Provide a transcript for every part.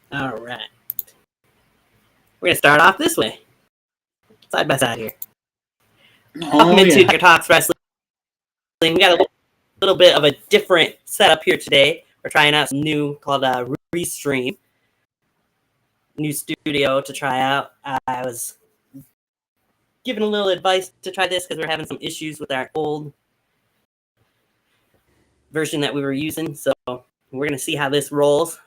All right. We're going to start off this way. Side by side here. Welcome into Tiger Talks Wrestling. We got a little bit of a different setup here today. We're trying out some new called Restream. New studio to try out. I was given a little advice to try this because we're having some issues with our old version that we were using. So we're going to see how this rolls.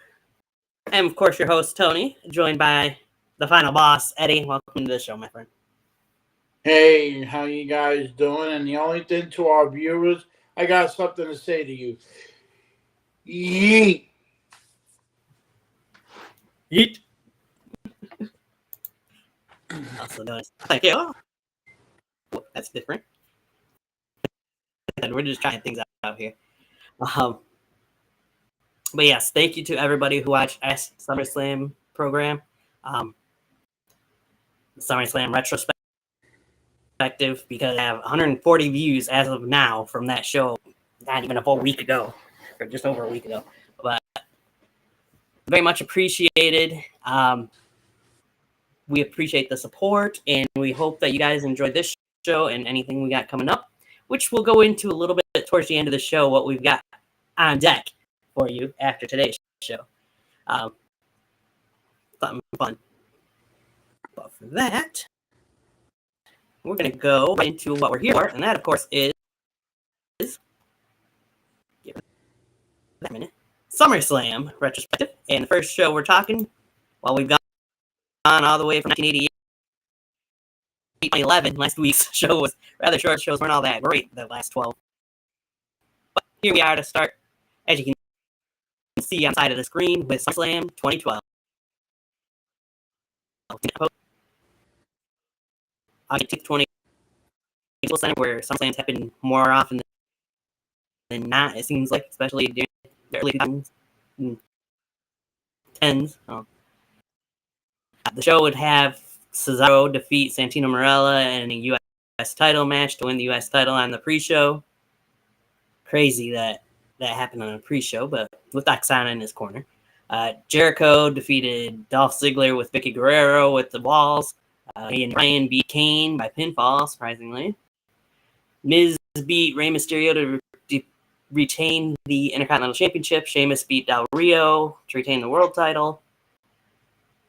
I'm, of course, your host, Tony, joined by the final boss, Eddie. Welcome to the show, my friend. Hey, how you guys doing? And the only thing to our viewers, I got something to say to you. Yeet. Yeet. Also noticed. Thank you. Oh, that's different. And we're just trying things out here. But yes, thank you to everybody who watched SummerSlam program. SummerSlam Retrospective, because I have 140 views as of now from that show, not even a full week ago, or just over a week ago. But very much appreciated. We appreciate the support, and we hope that you guys enjoyed this show and anything we got coming up, which we'll go into a little bit towards the end of the show, what we've got on deck for you after today's show. Something fun. But for that, we're going to go right into what we're here for, and that, of course, is give it that minute, SummerSlam Retrospective. And the first show we're talking, well, we've gone all the way from 1988 to 2011. Last week's show was rather short. Shows weren't all that great, the last 12. But here we are to start, as you can see on the side of the screen, with SummerSlam 2012. August 20th, where SummerSlams happen more often than not, it seems like, especially during the early 2010s. The show would have Cesaro defeat Santino Marella in a U.S. title match to win the U.S. title on the pre-show. Crazy that happened on a pre-show, but with Oksana in his corner. Jericho defeated Dolph Ziggler with Vicky Guerrero with the balls. And Ryan beat Kane by pinfall, surprisingly. Miz beat Rey Mysterio to retain the Intercontinental Championship. Sheamus beat Del Rio to retain the world title.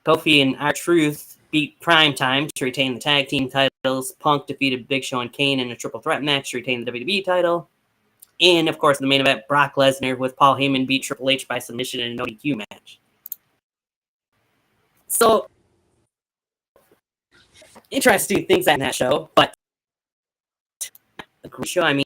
Kofi and R-Truth beat Primetime to retain the tag team titles. Punk defeated Big Show and Kane in a triple threat match to retain the WWE title. And, of course, the main event, Brock Lesnar with Paul Heyman beat Triple H by submission in an ODQ match. So, interesting things in that show, but a great show, I mean,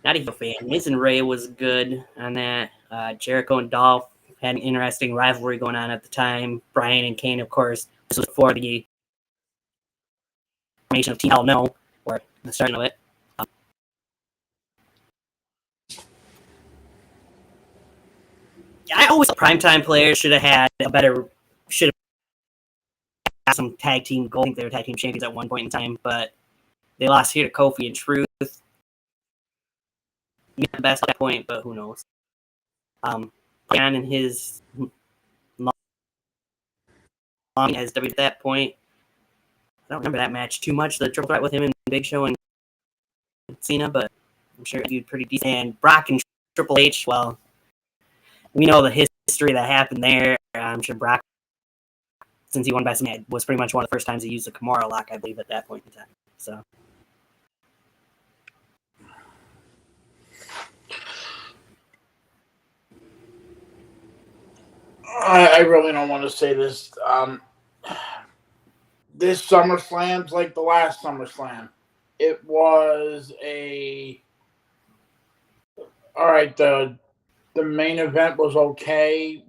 not even a fan. Miz and Ray was good on that. Jericho and Dolph had an interesting rivalry going on at the time. Bryan and Kane, of course, this was before the formation of Team Hell No, or the starting of it. I always thought primetime players should have some tag team gold. I think they were tag team champions at one point in time, but they lost here to Kofi and Truth. The best at that point, but who knows? Brian and his long as W at that point. I don't remember that match too much. The triple threat with him and Big Show and Cena, but I'm sure he did pretty decent. And Brock and Triple H, well, we know the history that happened there. I'm sure Brock, since he won by submission, was pretty much one of the first times he used the Kimura lock, I believe, at that point in time. So. I really don't want to say this. This SummerSlam's like the last SummerSlam. It was all right. The main event was okay.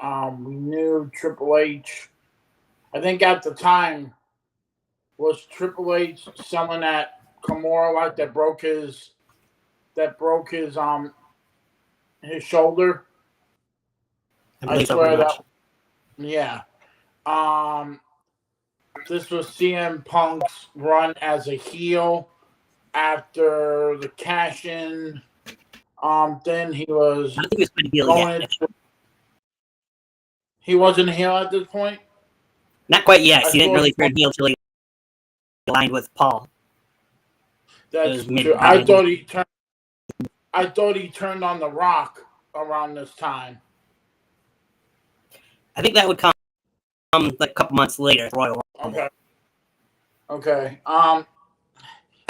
We knew Triple H. I think at the time was Triple H selling that Kimura lock that broke his shoulder. I swear that. Yeah. This was CM Punk's run as a heel after the cash-in Then he was I don't think he was quite a heel going yet. into. He wasn't a heel at this point. Not quite yet. I He didn't thought really he turn heel until he aligned with Paul. That's It was true. I thought he turned. I thought he turned on The Rock around this time. I think that would come like a couple months later. Royal Rumble. Okay. Okay.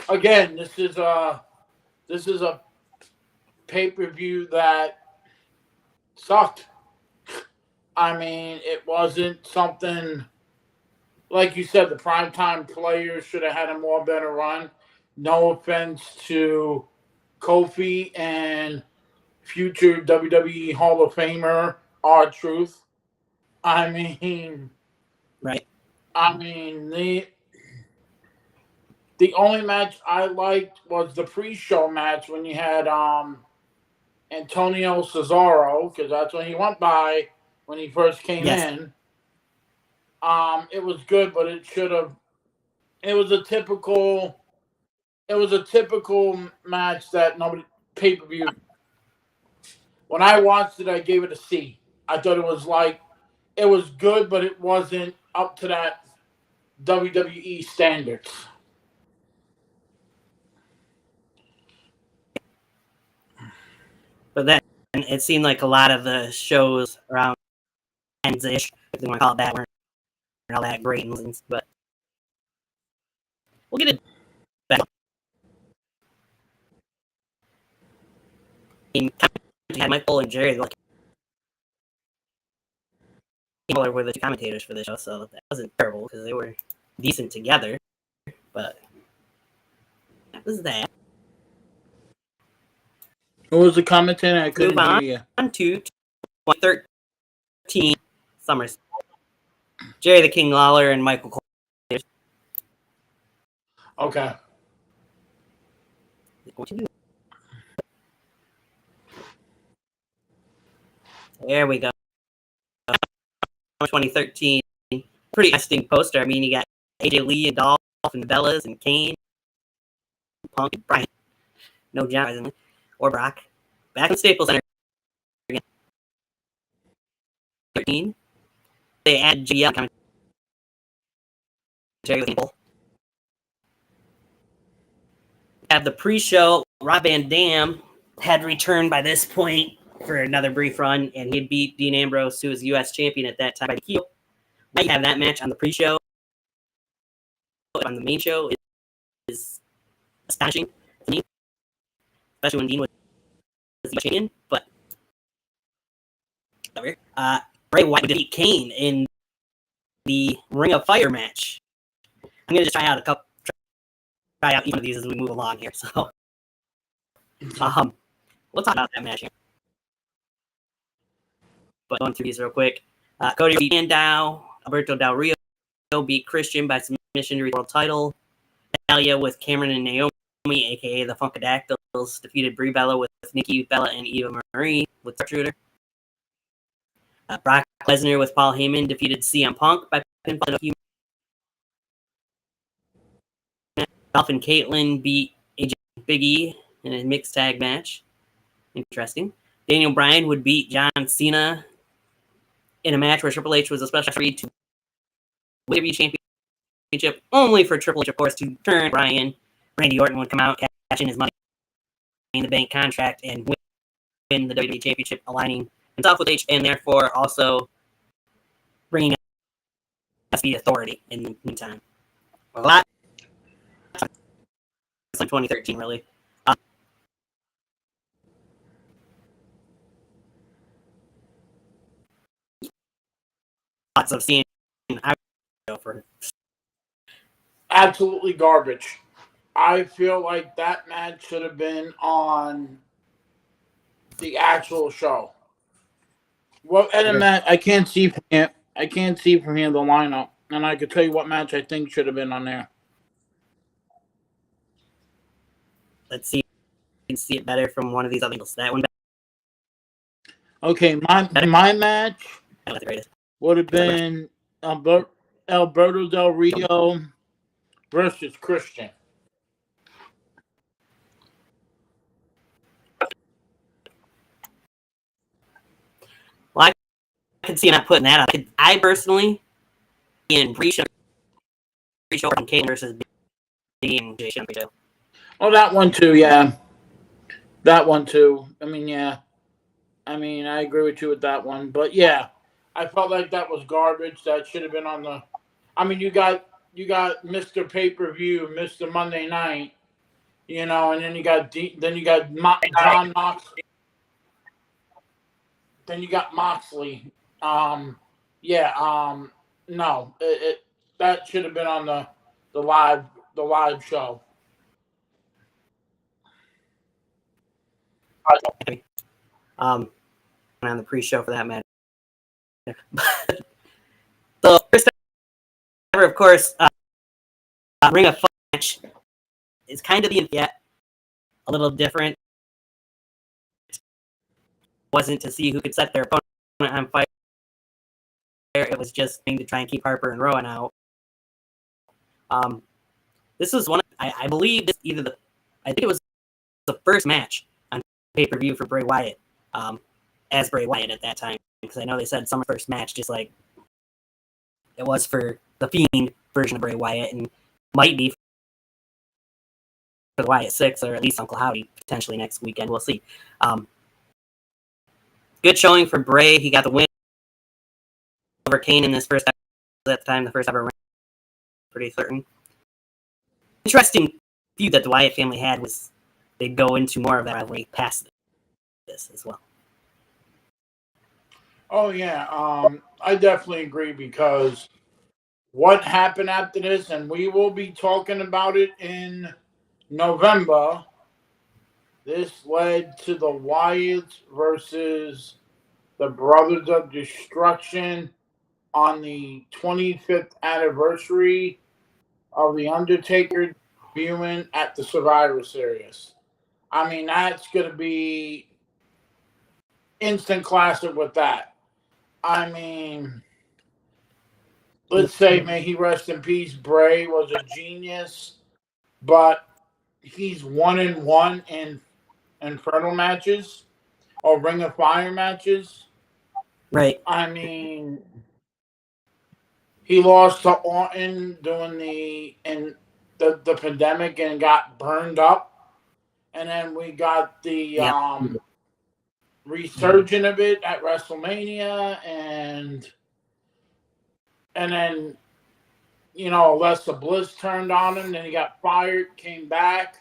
Again, this is a pay-per-view that sucked. I mean, it wasn't something like you said. The primetime players should have had a more better run. No offense to Kofi and future WWE Hall of Famer R-Truth. I mean, Right. The only match I liked was the pre-show match when you had Antonio Cesaro, because that's when he went by when he first came in. It was good, but it should have. It was a typical match that nobody pay-per-view. When I watched it, I gave it a C. I thought it was good, but it wasn't up to that WWE standards. But then it seemed like a lot of the shows around ends-ish, if they want to call it that, weren't all that great. But we'll get it back. I mean, had Michael and Jerry like were the two commentators for the show, so that wasn't terrible because they were decent together. But that was that. What was the commentator? I couldn't hear you. On to 2013 SummerSlam. Jerry the King Lawler and Michael Cole. Okay. There we go. 2013. Pretty interesting poster. I mean, you got AJ Lee and Dolph and Bellas and Kane, Punk and Bryan. No John or Brock. Back in Staples Center again. 13. They add GL commentary with people. Have the pre-show. Rob Van Dam had returned by this point for another brief run, and he beat Dean Ambrose, who was U.S. champion at that time by DQ. Why you have that match on the pre-show, on the main show, is astonishing to me, especially when Dean was the champion. But Bray Wyatt would defeat Kane in the Ring of Fire match. I'm gonna just try out each one of these as we move along here. So, we'll talk about that match here. But going through these real quick, Cody beat Sandow. Alberto Del Rio beat Christian by submission to retain the world title. Natalya with Cameron and Naomi, aka the Funkadactyls, defeated Brie Bella with Nikki Bella and Eva Marie with Sharpshooter. Brock Lesnar with Paul Heyman defeated CM Punk by pinfall in a few minutes. Dolph and Caitlyn beat AJ Big E in a mixed tag match. Interesting. Daniel Bryan would beat John Cena in a match where Triple H was a special referee to WWE Championship, only for Triple H, of course, to turn Bryan. Randy Orton would come out, cash in his money in the bank contract, and win the WWE Championship, aligning himself with H, and therefore also bringing us the authority in the meantime. A lot. It's like 2013, really. Lots of seeing for absolutely garbage. I feel like that match should have been on the actual show. Well, and a match I can't see from here. I can't see from here the lineup, and I could tell you what match I think should have been on there. Let's see. You can see it better from one of these other angles. That one. Okay, my match would have been Alberto Del Rio versus Christian. could see not putting that up. I personally, in pre-show from Kane versus being Jay pre-show. Oh, that one too, yeah. That one too. I mean, yeah. I mean, I agree with you with that one. But yeah, I felt like that was garbage. That should have been on the. I mean, you got Mr. Pay-Per-View, Mr. Monday Night, and then you got John Mox. Then you got Moxley. Yeah. No, that should have been on the live show. On the pre-show for that match. So first ever, of course, Ring of Fire match is kind of a little different. It wasn't to see who could set their opponent on fire. It was just to try and keep Harper and Rowan out. This was one. I believe I think it was the first match on pay-per-view for Bray Wyatt, as Bray Wyatt at that time, because I know they said summer first match, just like it was for the Fiend version of Bray Wyatt, and might be for the Wyatt 6, or at least Uncle Howdy potentially next weekend. We'll see. Good showing for Bray. He got the win over Kane in this first ever, at the time, the first ever ring. Pretty certain. Interesting feud that the Wyatt family had was they'd go into more of that rivalry past this as well. Oh yeah, I definitely agree, because what happened after this, and we will be talking about it in November. This led to the Wyatts versus the Brothers of Destruction on the 25th anniversary of The Undertaker debuting at the Survivor Series. I mean, that's going to be instant classic with that. I mean, let's say, may he rest in peace, Bray was a genius, but he's 1-1 in Inferno matches or Ring of Fire matches. Right. I mean, he lost to Orton during the pandemic and got burned up, and then we got the resurgence of it at WrestleMania, and then Alexa Bliss turned on him. Then he got fired, came back,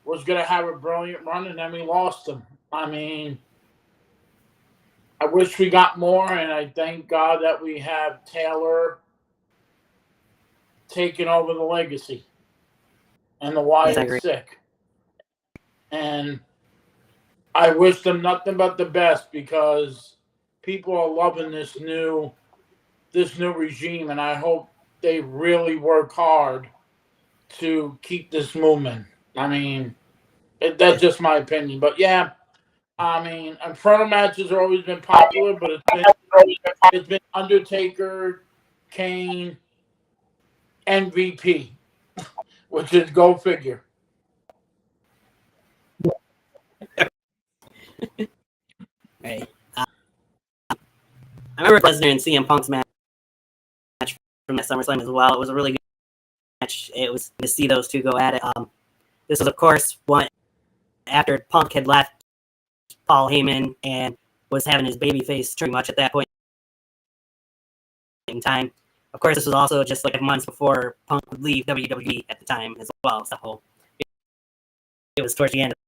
was going to have a brilliant run, and then we lost him. I mean, I wish we got more, and I thank God that we have Taylor taking over the legacy, and the Wyatt sick. And I wish them nothing but the best, because people are loving this new regime, and I hope they really work hard to keep this movement. I mean, that's just my opinion. But yeah, I mean, Inferno matches have always been popular, but it's been Undertaker, Kane, MVP, which is go figure. Right. I remember Lesnar and CM Punk's match from that SummerSlam as well. It was a really good match. It was to see those two go at it. This was, of course, one after Punk had left Paul Heyman and was having his babyface pretty much at that point in time. Of course, this was also just like months before Punk would leave WWE at the time as well. So it was towards the end of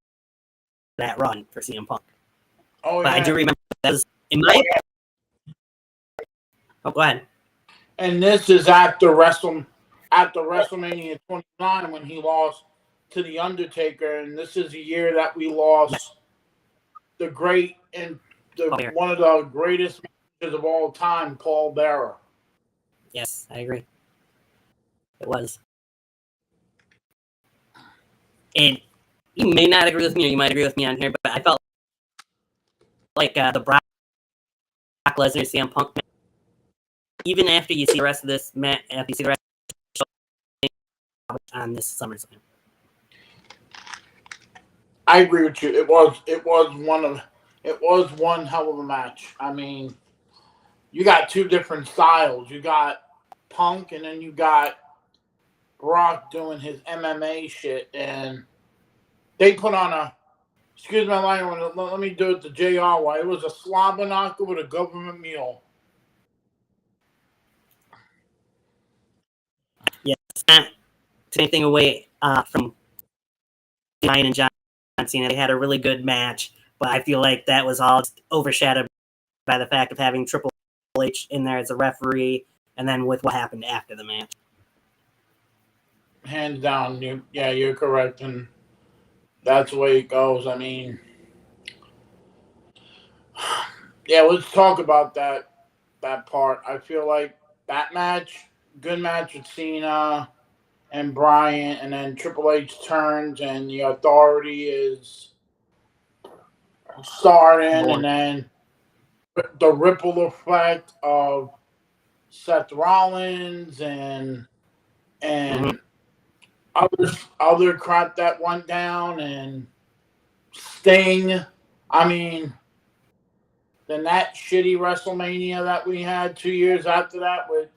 that run for CM Punk. Oh, but yeah. I do remember that was in my. Oh, go ahead. And this is after WrestleMania 29 when he lost to The Undertaker, and this is a year that we lost the great and one of the greatest matches of all time, Paul Bearer. Yes, I agree. It was. And you may not agree with me, or you might agree with me on here, but I felt like the Brock Lesnar CM Punk match, even after you see the rest of this match, after you see the rest of on this SummerSlam. I agree with you. It was one hell of a match. I mean, you got two different styles. You got Punk, and then you got Brock doing his MMA shit, and they put on a, excuse my language, let me do it the JR way. It was a slobber knocker with a government mule. Yeah, it's not anything away from Ryan and John Cena. They had a really good match, but I feel like that was all overshadowed by the fact of having Triple H in there as a referee, and then with what happened after the match. Hands down, you're correct, and that's the way it goes. I mean, yeah, let's talk about that part. I feel like that match, good match with Cena and Bryan, and then Triple H turns and the Authority is starting, and then the ripple effect of Seth Rollins and other crap that went down, and Sting. I mean, then that shitty WrestleMania that we had 2 years after that with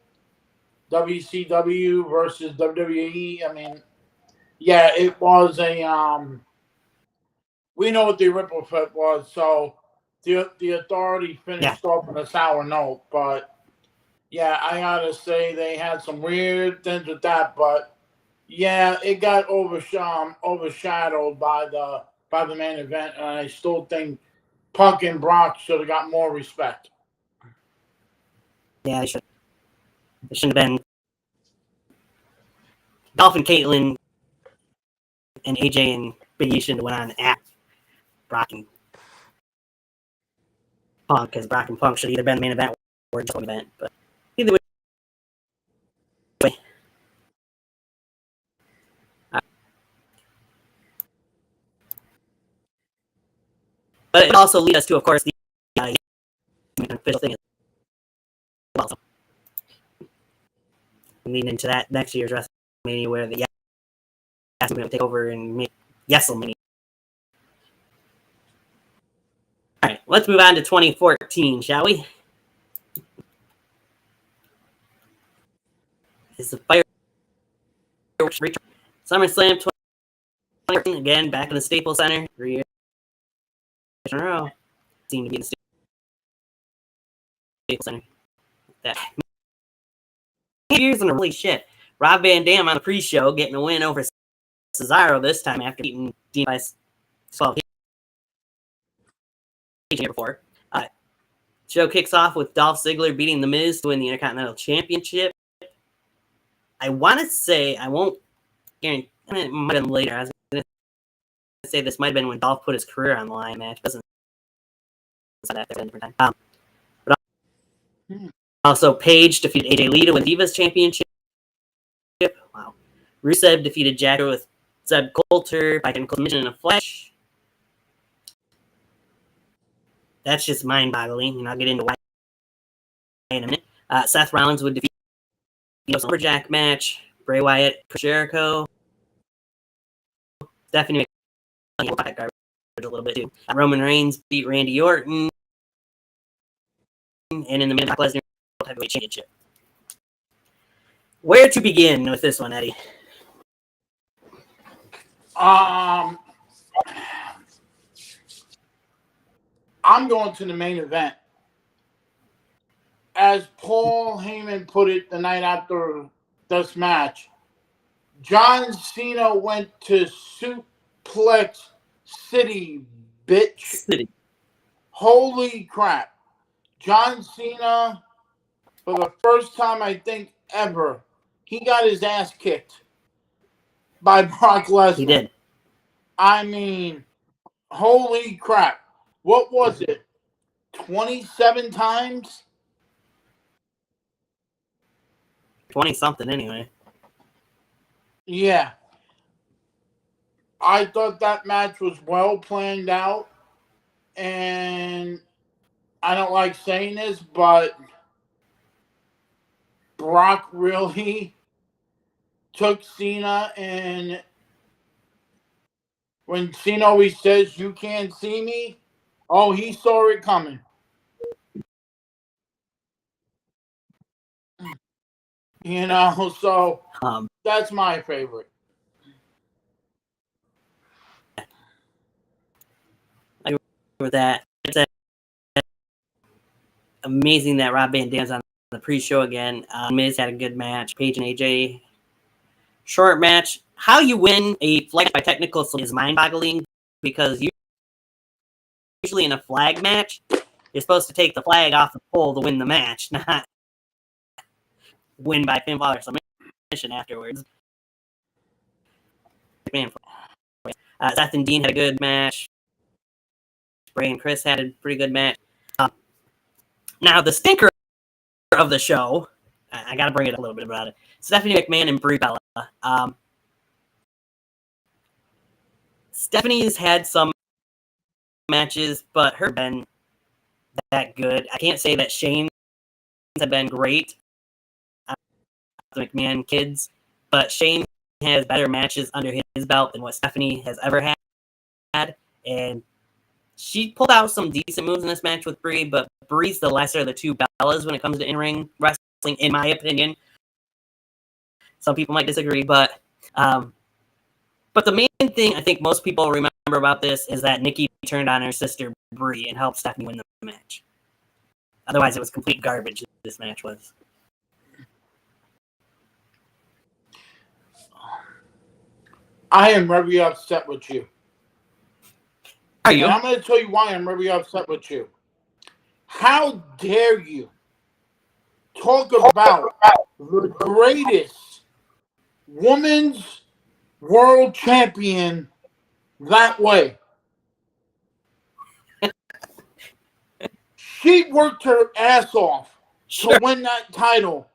WCW versus WWE. I mean, yeah, it was a we know what the ripple effect was, so the Authority finished off on a sour note, but yeah, I gotta say they had some weird things with that, but yeah, it got overshadowed by the main event, and I still think Punk and Brock should have got more respect. Yeah, they should. It shouldn't have been Dolph and Caitlyn and AJ and Big E shouldn't have went on at Brock and Punk, because Brock and Punk should have either been the main event or just the main event. But either way. But it also lead us to, of course, the official thing as well. So, leading into that next year's WrestleMania, where the Yes movement will take over and make Yeselmania. All right, let's move on to 2014, shall we? This is the fireworks SummerSlam 2014, again, back in the Staples Center. 3 years in a row. Seem to be in the Staples Center. That years in a really shit. Rob Van Dam on the pre-show getting a win over Cesaro this time after beating Dean by 12 year before. Show kicks off with Dolph Ziggler beating The Miz to win the Intercontinental Championship. I want to say, I won't guarantee, it might have been later. I was going to say this might have been when Dolph put his career on the line match. Doesn't say that at a different time. But also, Paige defeated AJ Lee to win Divas Championship. Wow. Rusev defeated Jagger with Zeb Coulter by getting collision in a flash. That's just mind-boggling, and I'll get into why in a minute. Seth Rollins would defeat the Lumberjack match. Bray Wyatt, Jericho. Stephanie McMahon garbage a little bit too. Roman Reigns beat Randy Orton, and in the main event, Brock Lesnar Heavyweight Championship. Where to begin with this one, Eddie? I'm going to the main event. As Paul Heyman put it the night after this match, John Cena went to Suplex City, bitch. City. Holy crap. John Cena, for the first time I think ever, he got his ass kicked by Brock Lesnar. He did. I mean, holy crap. What was it? 27 times? 20-something anyway. Yeah. I thought that match was well planned out. And I don't like saying this, but Brock really took Cena, and when Cena always says, "You can't see me," oh, he saw it coming. So Um, that's my favorite. I agree with that. It's amazing that Rob Van Dam's on the pre-show again. Miz had a good match. Paige and AJ, short match. How you win a flag by technical is mind-boggling because usually in a flag match, you're supposed to take the flag off the pole to win the match, not win by pinfall or submission afterwards. Seth and Dean had a good match. Bray and Chris had a pretty good match. Now, the stinker of the show, I got to bring it a little bit about it. Stephanie McMahon and Brie Bella. Stephanie's had some matches, but her been that good. I can't say that Shane's have been great. The McMahon kids, but Shane has better matches under his belt than what Stephanie has ever had, and she pulled out some decent moves in this match with Brie, but Brie's the lesser of the two Bellas when it comes to in-ring wrestling, in my opinion. Some people might disagree, but the main thing I think most people remember about this is that Nikki turned on her sister Brie and helped Stephanie win the match. Otherwise, it was complete garbage. This match was. I am very upset with you. Are you? And I'm going to tell you why I'm very upset with you. How dare you talk about the greatest women's world champion that way? She worked her ass off to win that title.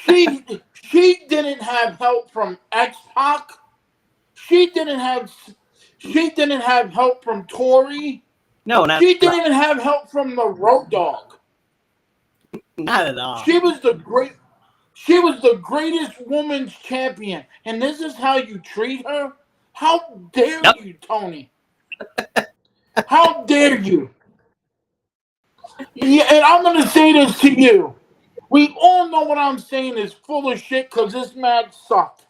She didn't have help from X-Pac. She didn't have help from Tori. No, not. She didn't even have help from the Road Dogg. Not at all. She was the greatest women's champion, and this is how you treat her? How dare you, Tony? How dare you? Yeah, and I'm gonna say this to you. We all know what I'm saying is full of shit because this match sucked.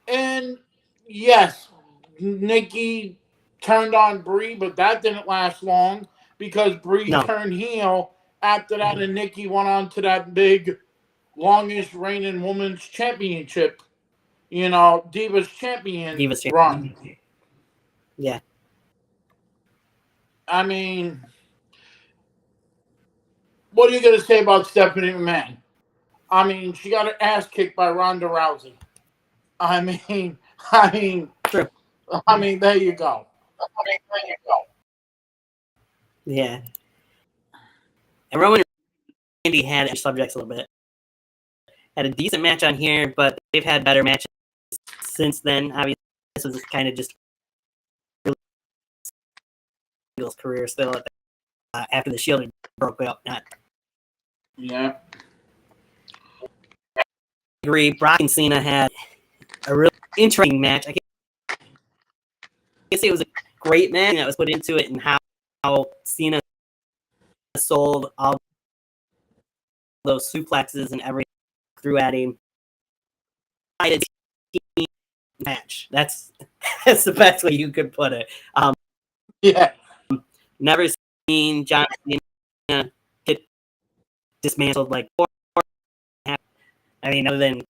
And yes, Nikki turned on Brie, but that didn't last long because Brie turned heel after that, and Nikki went on to that big, longest reigning women's championship, Divas Champion run. Yeah. I mean, what are you going to say about Stephanie McMahon? I mean, she got her ass kicked by Ronda Rousey. I mean, True. There you go. Yeah. And Roman and Randy had subjects a little bit. Had a decent match on here, but they've had better matches since then. Obviously, this was kind of just Regal's career still after the Shield broke up. Yeah. I agree. Brock and Cena had a really interesting match. I guess it was a great match that was put into it, and how Cena sold all those suplexes and everything threw at him. Match. That's the best way you could put it. Yeah. Never seen John Cena get dismantled like four. I mean, other than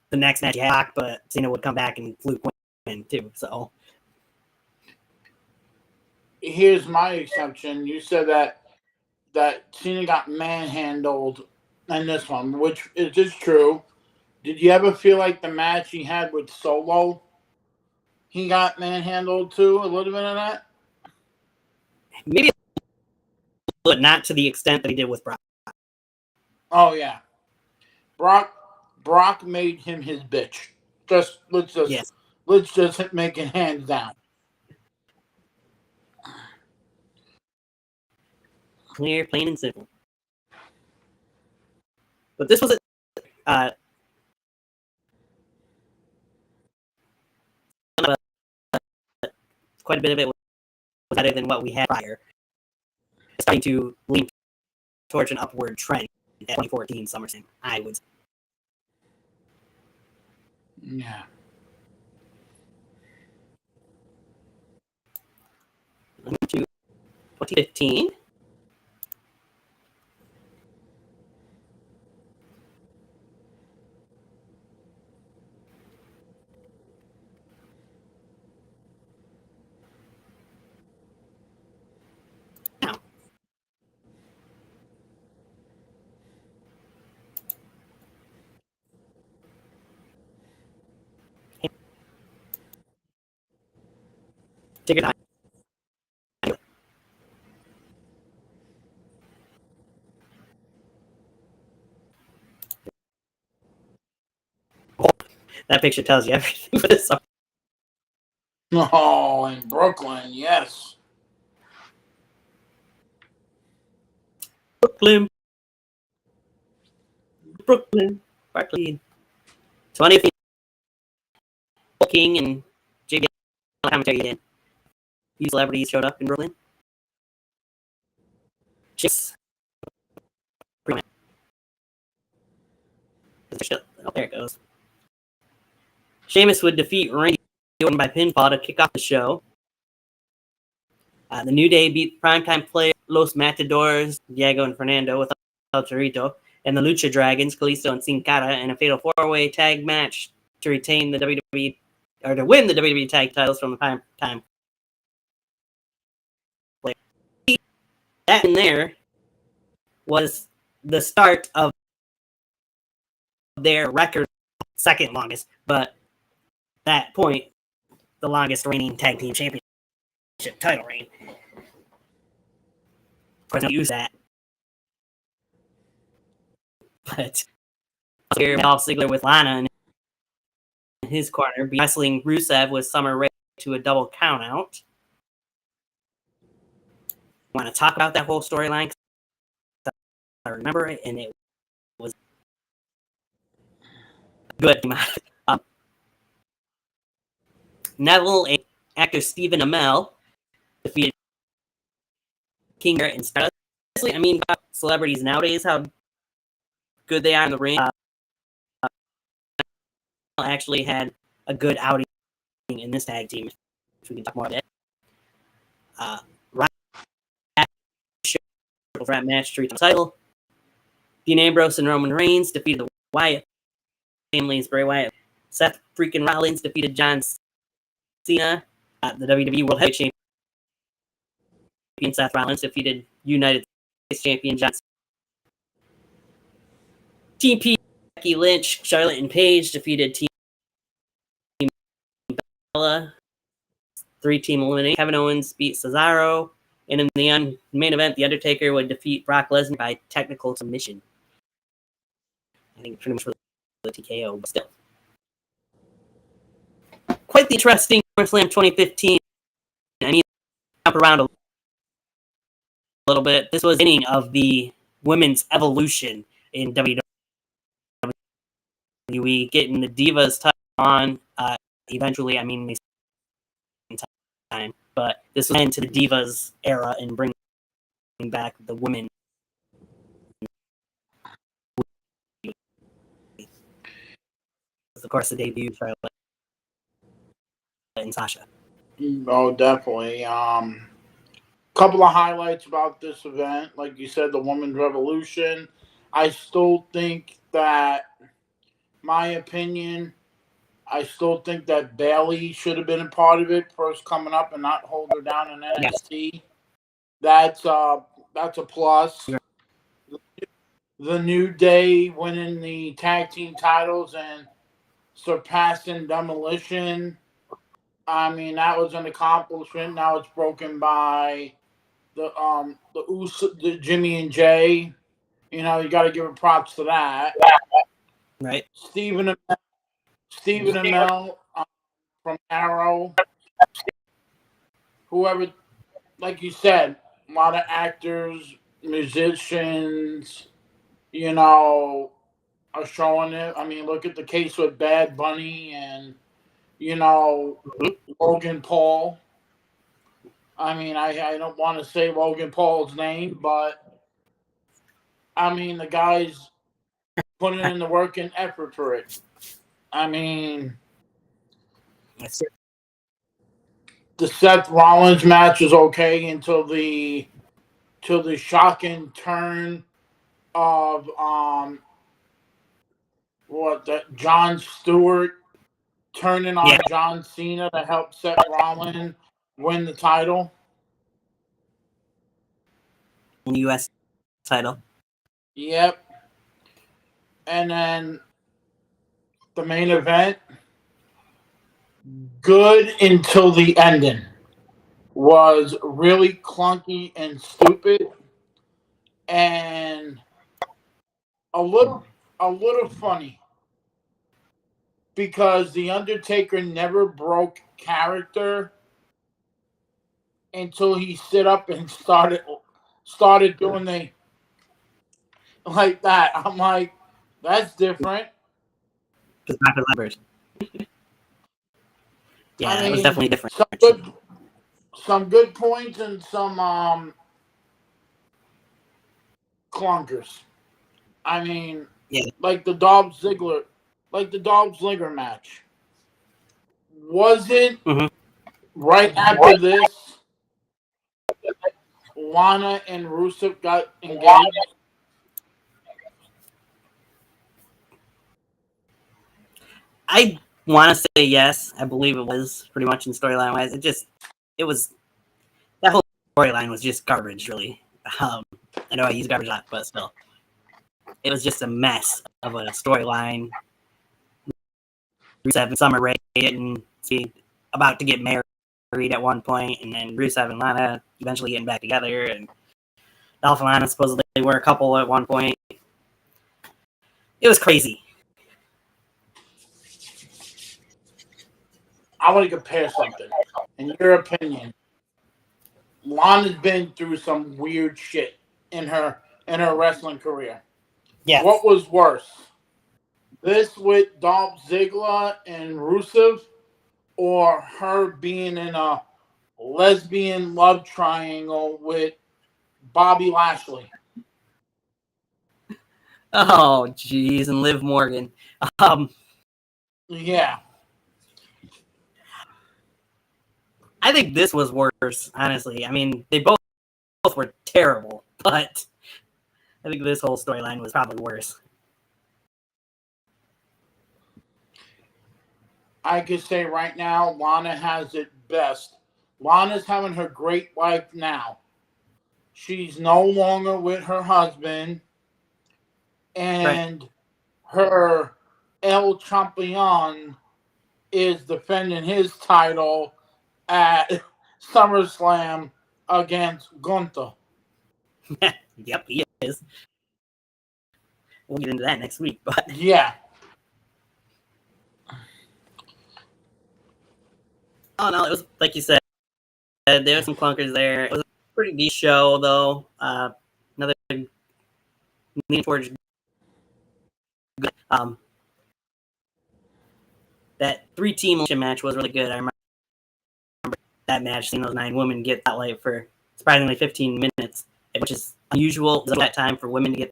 the next match, but Cena would come back and fluke win too. So here's my exception. You said that Cena got manhandled in this one, which is just true. Did you ever feel like the match he had with Solo, he got manhandled too? A little bit of that? Maybe, but not to the extent that he did with Brock. Oh yeah, Brock made him his bitch. Let's just make it hands down. Clear, plain, and simple. But this was quite a bit of it better than what we had prior. It's starting to lean towards an upward trend at 2014 SummerSlam, I would say. Yeah. To 2015. Now, take your time. That picture tells you everything for this summer. Oh, in Brooklyn, yes. Brooklyn. Barclay. 2015. King and JBL commentary again. These celebrities showed up in Brooklyn. Just oh, there it goes. Sheamus would defeat Randy Orton by pinfall to kick off the show. The New Day beat primetime player Los Matadors, Diego and Fernando, with El Torito, and the Lucha Dragons, Kalisto and Sin Cara, in a fatal four-way tag match to retain the WWE, or to win the WWE tag titles from the primetime player. That in there was the start of their record, second longest, but at that point, the longest reigning tag team championship title reign. Of course, I don't use that. But here, Dolph Ziggler with Lana in his corner, wrestling Rusev with Summer Rae to a double countout. Want to talk about that whole storyline? I remember it, and it was good. Neville and actor Stephen Amell defeated King and Stardust. I mean, celebrities nowadays, how good they are in the ring. Actually had a good outing in this tag team. Which we can talk more about it. For that match to reach the title. Dean Ambrose and Roman Reigns defeated the Wyatt families. Bray Wyatt, Seth freaking Rollins defeated John Cena. The WWE World Heavyweight Champion Seth Rollins defeated United States Champion John Cena. Team P, Becky Lynch, Charlotte, and Paige defeated Team Bella. 3-team elimination. Kevin Owens beat Cesaro. And in the main event, The Undertaker would defeat Brock Lesnar by technical submission. I think pretty much for the TKO, but still. Quite the interesting SummerSlam 2015. I need to jump around a little bit. This was the beginning of the women's evolution in WWE. Getting the Divas title on eventually. I mean, they time, but this was into the Divas era and bringing back the women. Of course, the debut Charlotte and Sasha. Oh, definitely. Couple of highlights about this event. Like you said, the Women's Revolution. I still think that, my opinion, I still think that Bayley should have been a part of it, first coming up and not hold her down in NXT. Yes. That's a plus. Yeah. The New Day winning the tag team titles and surpassing Demolition. I mean, that was an accomplishment. Now it's broken by the Jimmy and Jay. You know, you got to give it props to that. Right. Stephen Amell from Arrow. Whoever, like you said, a lot of actors, musicians, you know, are showing it. I mean, look at the case with Bad Bunny and, you know, Logan Paul. I mean, I don't want to say Logan Paul's name, but I mean, the guy's putting in the work and effort for it. I mean, the Seth Rollins match is okay until the shocking turn of John Stewart turning on John Cena to help Seth Rollins win the title. The U.S. title. Yep. And then the main event, good until the ending, was really clunky and stupid and a little funny because the Undertaker never broke character until he stood up and started doing the like that. I'm like, that's different. Yeah, I mean, it was definitely different. Some good points and some clunkers. I mean, like the Dolph Ziggler match. Wasn't right after this, Lana and Rusev got engaged? I want to say yes. I believe it was pretty much in storyline wise. That whole storyline was just garbage, really. I know I use garbage a lot, but still, it was just a mess of a storyline. Rusev and Summer Rae getting about to get married at one point, and then Rusev and Lana eventually getting back together, and Dolph and Lana supposedly were a couple at one point. It was crazy. I want to compare something. In your opinion, Lana's been through some weird shit in her wrestling career. Yes. What was worse? This with Dolph Ziggler and Rusev, or her being in a lesbian love triangle with Bobby Lashley? Oh, jeez, and Liv Morgan. Yeah. I think this was worse, honestly. I mean, they both were terrible, but I think this whole storyline was probably worse. I could say right now, Lana has it best. Lana's having her great life now. She's no longer with her husband, and her El Champion is defending his title at SummerSlam against Gunther. Yep, he is. We'll get into that next week, but yeah. Oh no, it was like you said. There were some clunkers there. It was a pretty decent show, though. Another leaning towards good. That 3-team match was really good. I remember that match, seeing those 9 women get that light for surprisingly 15 minutes, which is unusual at that time for women to get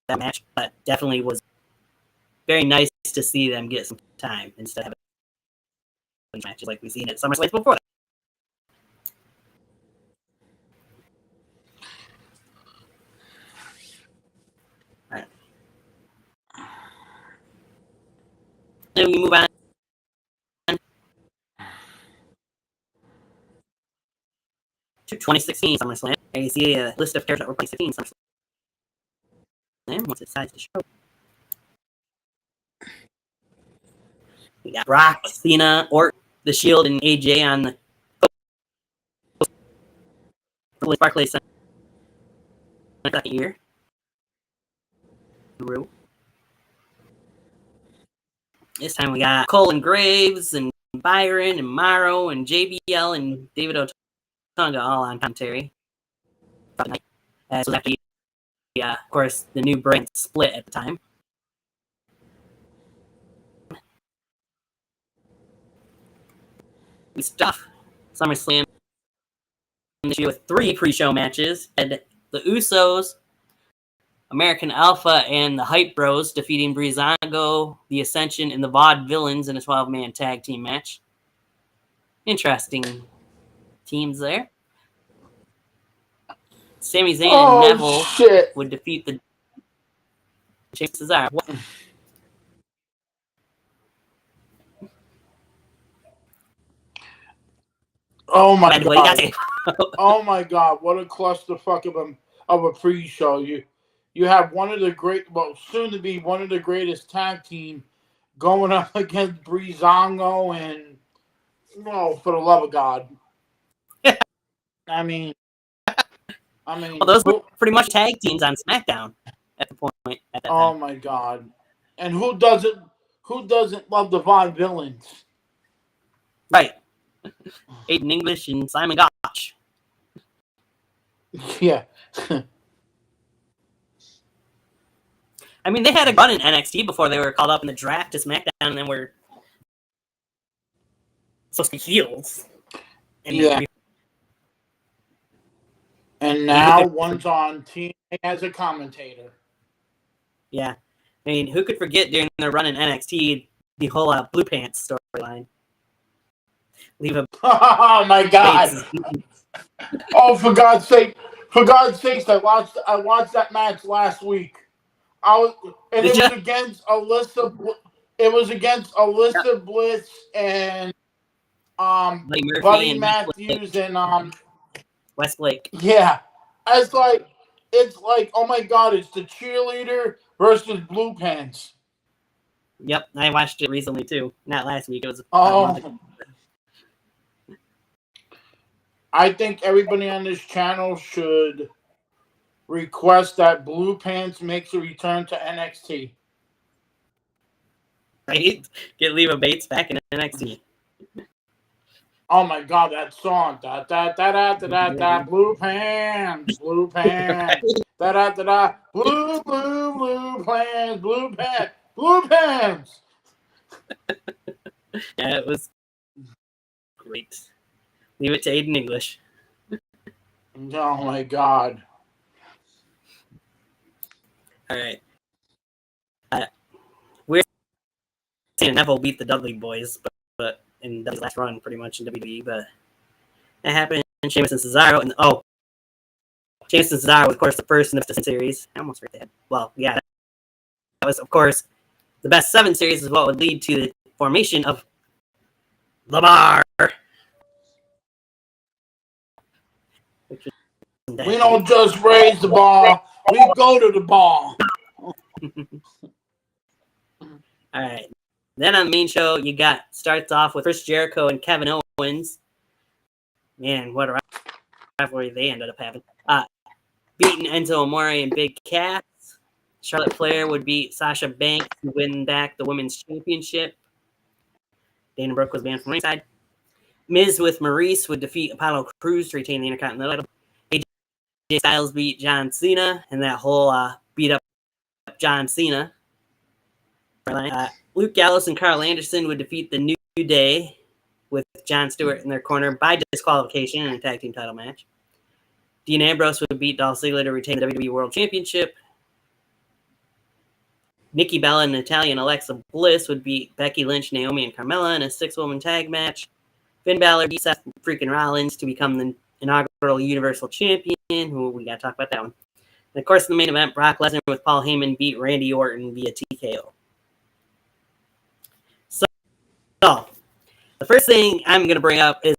that match, but definitely was very nice to see them get some time instead of having matches like we've seen at SummerSlam before. Right. Then we move on to 2016 SummerSlam. And you see a list of characters that were 2016 SummerSlam once it decides to show. We got Brock, Cena, or The Shield, and AJ on the Barclays Center second year. This time we got Cole and Graves and Byron and Morrow and JBL and David Otunga all on commentary. So after, of course, the new brand split at the time. We stuff SummerSlam this year with 3 pre-show matches. And the Usos, American Alpha, and the Hype Bros defeating Breezango, the Ascension, and the Vaudevillains in a 12-man tag team match. Interesting teams there. Sami Zayn and Neville would defeat the Cesaro. Oh my god! Oh my god! What a clusterfuck of a pre-show. You have one of the soon to be one of the greatest tag team going up against Breezango and for the love of God. I mean, well, those were pretty much tag teams on SmackDown at the point. At that oh time. My god! And who doesn't love the Vaudevillains? Right. Aiden English and Simon Gotch. Yeah. I mean, they had a run in NXT before they were called up in the draft to SmackDown, and then were supposed to be heels. Yeah. And now one's on TNA as a commentator. Yeah. I mean, who could forget during their run in NXT the whole Blue Pants storyline? Oh my god! Oh, for God's sakes! I watched that match last week. It was against Alyssa. It was against Alyssa Bliss and Buddy Matthews and Westlake. Yeah, it's like oh my god! It's the cheerleader versus Blue Pants. Yep, I watched it recently too. Not last week. It was. I think everybody on this channel should request that Blue Pants makes a return to NXT. Right? Get Leva Bates back in NXT. Oh my god, that song. Da da da da da da da Blue Pants. Blue Pants. Da da da da blue pants, blue pants, blue pants. Yeah, it was great. Leave it to Aiden English. Oh my god. All right. We're seeing Neville beat the Dudley Boys, but in Dudley's last run, pretty much in WWE. But that happened. Sheamus and Cesaro, and Sheamus and Cesaro was, of course, the first in the series. I almost forgot that. Well, yeah, that was, of course, the best 7 series is what would lead to the formation of the Bar. We don't just raise the bar, we go to the bar. All right. Then on the main show, starts off with Chris Jericho and Kevin Owens. Man, what a rivalry they ended up having. Beating Enzo Amore and Big Cass. Charlotte Flair would beat Sasha Banks to win back the Women's Championship. Dana Brooke was banned from ringside. Miz with Maurice would defeat Apollo Crews to retain the Intercontinental title. AJ Styles beat John Cena, and that whole beat up John Cena. Luke Gallows and Carl Anderson would defeat the New Day with Jon Stewart in their corner by disqualification in a tag team title match. Dean Ambrose would beat Dolph Ziggler to retain the WWE World Championship. Nikki Bella and Natalya and Alexa Bliss would beat Becky Lynch, Naomi, and Carmella in a 6-woman tag match. Finn Balor beat Seth freaking Rollins to become the inaugural Universal Champion. Who we got to talk about that one. And of course, in the main event, Brock Lesnar with Paul Heyman beat Randy Orton via TKO. So the first thing I'm going to bring up is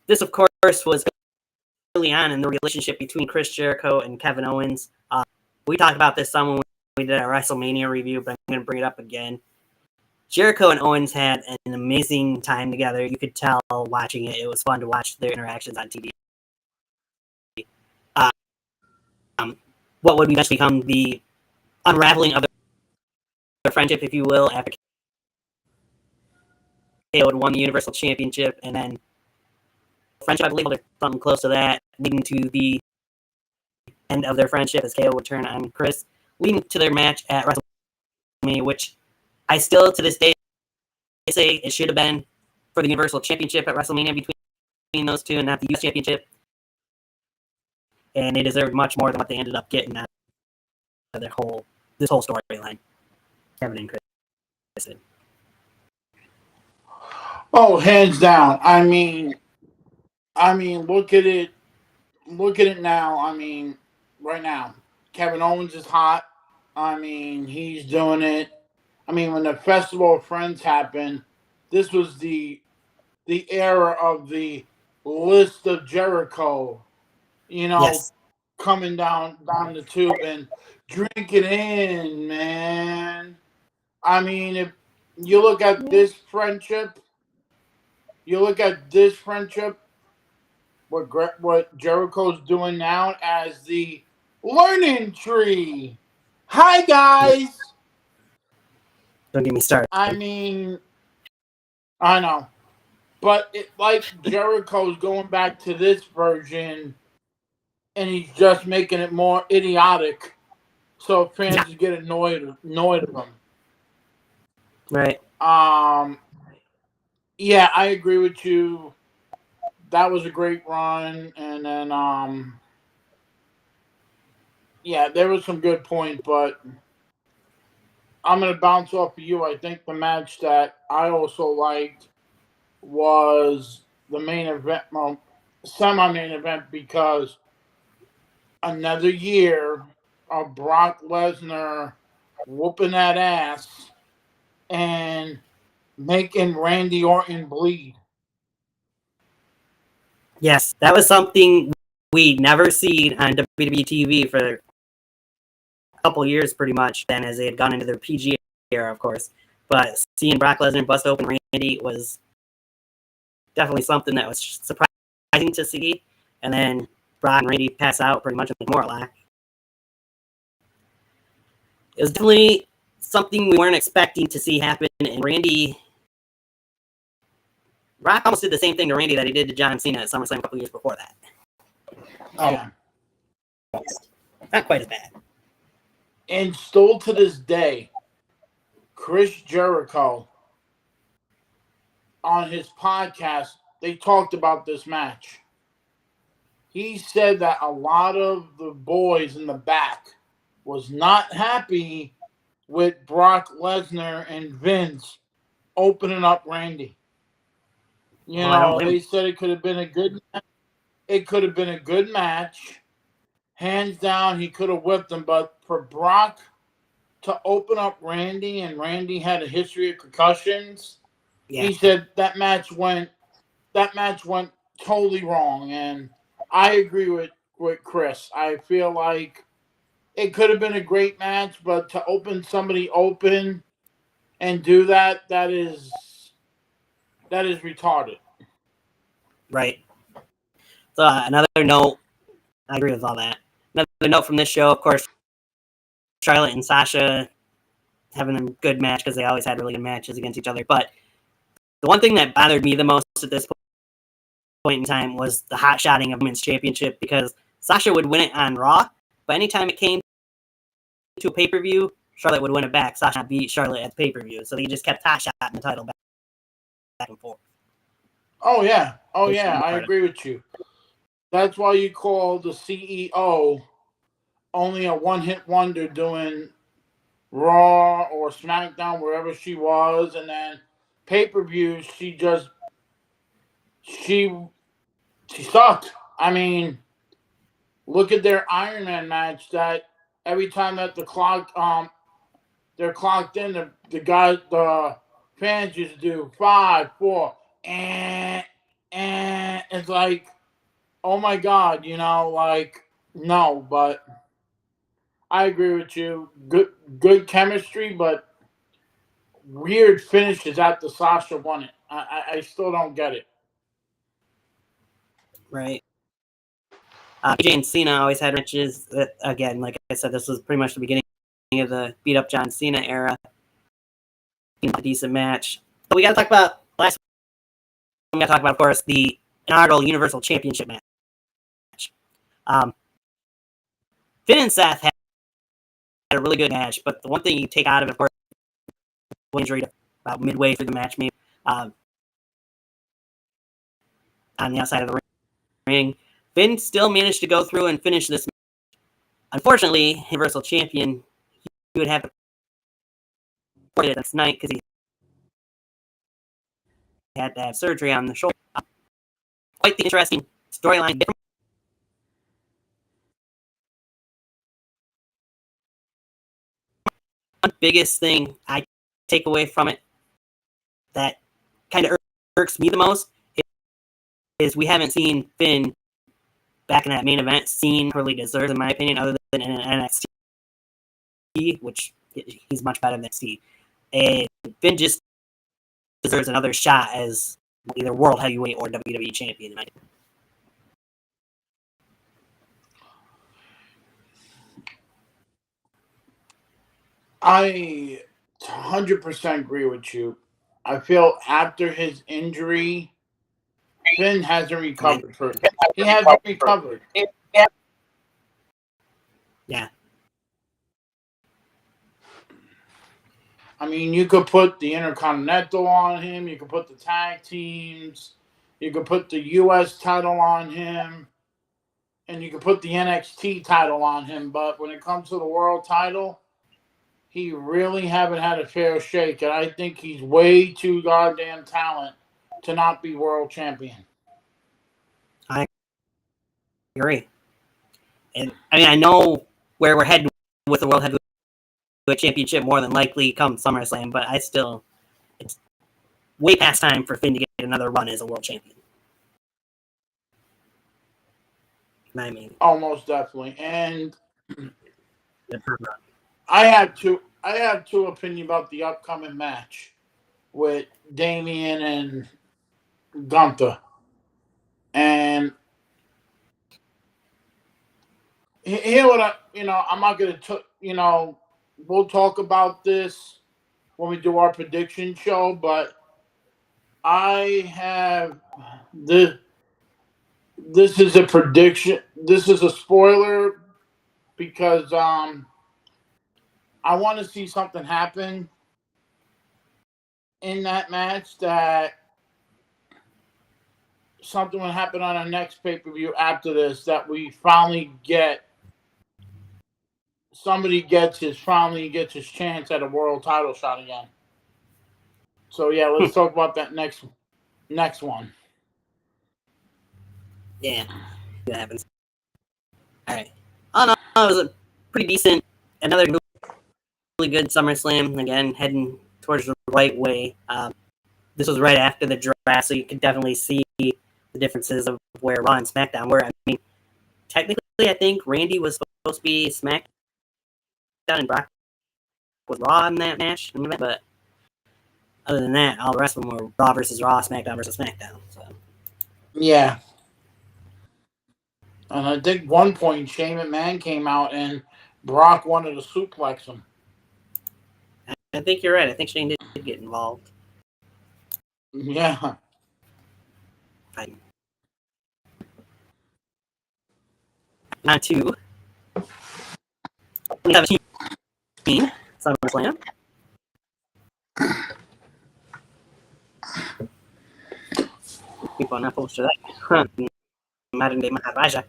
this, of course, was early on in the relationship between Chris Jericho and Kevin Owens. We talked about this some when we did our WrestleMania review, but I'm going to bring it up again. Jericho and Owens had an amazing time together. You could tell watching it. It was fun to watch their interactions on TV. What would eventually become the unraveling of their friendship, if you will, after KO had won the Universal Championship, and then friendship, I believe, or something close to that, leading to the end of their friendship as KO would turn on Chris, leading to their match at WrestleMania, which I still, to this day, say it should have been for the Universal Championship at WrestleMania between those two and not the U.S. Championship. And they deserved much more than what they ended up getting out of this whole storyline. Kevin and Chris did. Oh, hands down. I mean, look at it. Look at it now. I mean, right now, Kevin Owens is hot. I mean, he's doing it. I mean, when the Festival of Friends happened, this was the era of the list of Jericho. You know, Yes. coming down the tube and drinking in, man. I mean, if you look at this friendship, what Jericho's doing now as the learning tree. Hi guys. Don't get me started. I mean, I know, but like Jericho's going back to this version, and he's just making it more idiotic, so fans get annoyed of him. Right. Yeah, I agree with you. That was a great run, and then yeah, there was some good points, but I'm gonna bounce off of you. I think the match that I also liked was the main event, well, semi-main event, because another year of Brock Lesnar whooping that ass and making Randy Orton bleed. Yes, that was something we never seen on WWE TV for a couple years, pretty much. Then, as they had gone into their PG era, of course. But seeing Brock Lesnar bust open Randy was definitely something that was surprising to see. And then Brock and Randy pass out pretty much in the Morlock. It was definitely something we weren't expecting to see happen. And Brock almost did the same thing to Randy that he did to John Cena at SummerSlam a couple years before that. Yeah. Not quite as bad. And still to this day, Chris Jericho, on his podcast, they talked about this match. He said that a lot of the boys in the back was not happy with Brock Lesnar and Vince opening up Randy. You know, they said it could have been a good match. It could have been a good match. Hands down, he could have whipped him, but for Brock to open up Randy, and Randy had a history of concussions, he said that match went totally wrong. And I agree with Chris. I feel like it could have been a great match, but to open somebody open and do that is retarded. Right. So another note, I agree with all that. Another note from this show, of course, Charlotte and Sasha having a good match because they always had really good matches against each other. But the one thing that bothered me the most at this point in time was the hot shotting of Women's Championship, because Sasha would win it on Raw, but anytime it came to a pay-per-view, Charlotte would win it back. Sasha beat Charlotte at the pay-per-view, so they just kept hot shotting the title back and forth. Oh yeah, I agree with you. That's why you call the CEO only a one-hit wonder doing Raw or SmackDown, wherever she was, and then pay-per-views, she sucked. I mean, look at their Iron Man match. That every time that they're clocked in, the fans used to do 5, 4, and it's like, oh my God, you know, like, no, but I agree with you. Good chemistry, but weird finishes after Sasha won it. I still don't get it. Right. AJ and Cena always had matches. Again, like I said, this was pretty much the beginning of the beat up John Cena era. A decent match. But we got to talk about last. We got to talk about, of course, the inaugural Universal Championship match. Finn and Seth had a really good match, but the one thing you take out of it, of course, injury about midway through the match, maybe. on the outside of the ring. Finn still managed to go through and finish this match. Unfortunately, Universal Champion, he would have to report it this night because he had to have surgery on the shoulder. Quite the interesting storyline. One biggest thing I take away from it that kind of irks me the most is we haven't seen Finn back in that main event scene really deserves, in my opinion, other than in NXT, which he's much better than NXT. And Finn just deserves another shot as either World Heavyweight or WWE Champion, in my opinion. I 100% agree with you. I feel after his injury, Finn hasn't recovered. He hasn't recovered. Yeah. I mean, you could put the Intercontinental on him. You could put the tag teams. You could put the U.S. title on him. And you could put the NXT title on him. But when it comes to the world title, he really haven't had a fair shake. And I think he's way too goddamn talent to not be world champion. I agree. And I mean, I know where we're heading with the World Heavyweight Championship more than likely come SummerSlam, but it's way past time for Finn to get another run as a world champion. I mean, almost definitely. And I have two opinions about the upcoming match with Damian and Gunther. And here what I'm not going to, we'll talk about this when we do our prediction show, but I have this is a prediction. This is a spoiler because I want to see something happen in that match, that something will happen on our next pay-per-view after this, that we finally get somebody gets his chance at a world title shot again. So yeah, let's talk about that next one. Yeah, that happens. All right. Oh no, it was a pretty decent, another really good SummerSlam. Again, heading towards the right way. This was right after the draft, so you could definitely see the differences of where Raw and SmackDown were. I mean, technically, I think Randy was supposed to be SmackDown and Brock was Raw in that match, but other than that, all the rest of them were Raw versus Raw, SmackDown versus SmackDown. So. Yeah. And I think one point Shane McMahon came out and Brock wanted to suplex him. I think you're right. I think Shane did get involved. Yeah. On to 2017 SummerSlam. People are not supposed to that. Modern day Maharaja.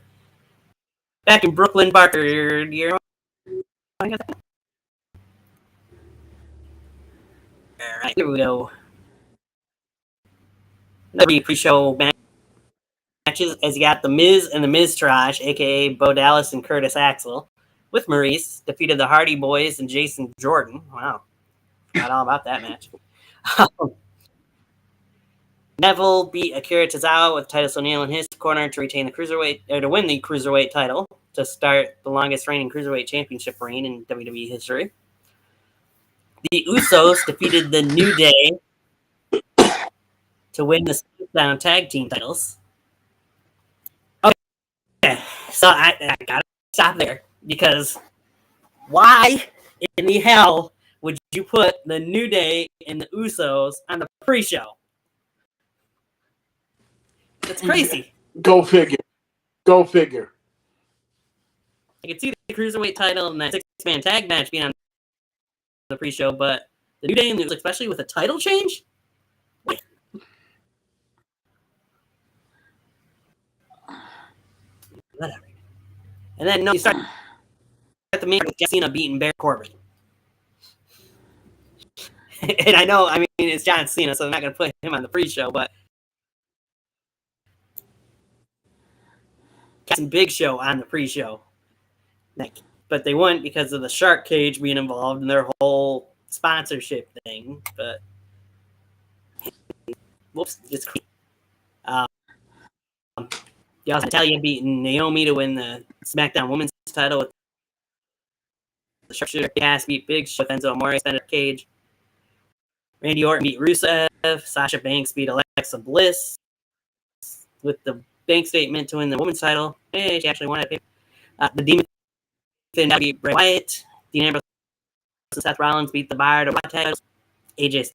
Back in Brooklyn, Barker, you're all right, here we go. Another pre-show matches, as you got The Miz and The Miztourage, a.k.a. Bo Dallas and Curtis Axel, with Maurice, defeated the Hardy Boys and Jason Jordan. Wow. Forgot all about that match. Neville beat Akira Tozawa with Titus O'Neil in his corner to retain the cruiserweight, or to win the cruiserweight title, to start the longest reigning cruiserweight championship reign in WWE history. The Usos defeated the New Day to win the SmackDown tag team titles. Okay, so I gotta stop there, because why in the hell would you put the New Day and the Usos on the pre-show? That's crazy. Go figure. I could see the cruiserweight title and that six-man tag match being on the pre-show, but the New Day and the Usos, especially with a title change? whatever. And then you start at the main with John Cena beating Baron Corbin. And I know, I mean, it's John Cena, so I'm not going to put him on the pre-show, but some Big Show on the pre-show. But they wouldn't because of the shark cage being involved in their whole sponsorship thing. But whoops, it's crazy. You also Natalia beating Naomi to win the SmackDown Women's title with the sharpshooter. Cass beat Big Show, Enzo Amore extended cage. Randy Orton beat Rusev. Sasha Banks beat Alexa Bliss with the bank statement to win the women's title. Hey, she actually won it. The Demon Finn beat Bray Wyatt. Dean Ambrose and Seth Rollins beat the Bar to win titles. AJ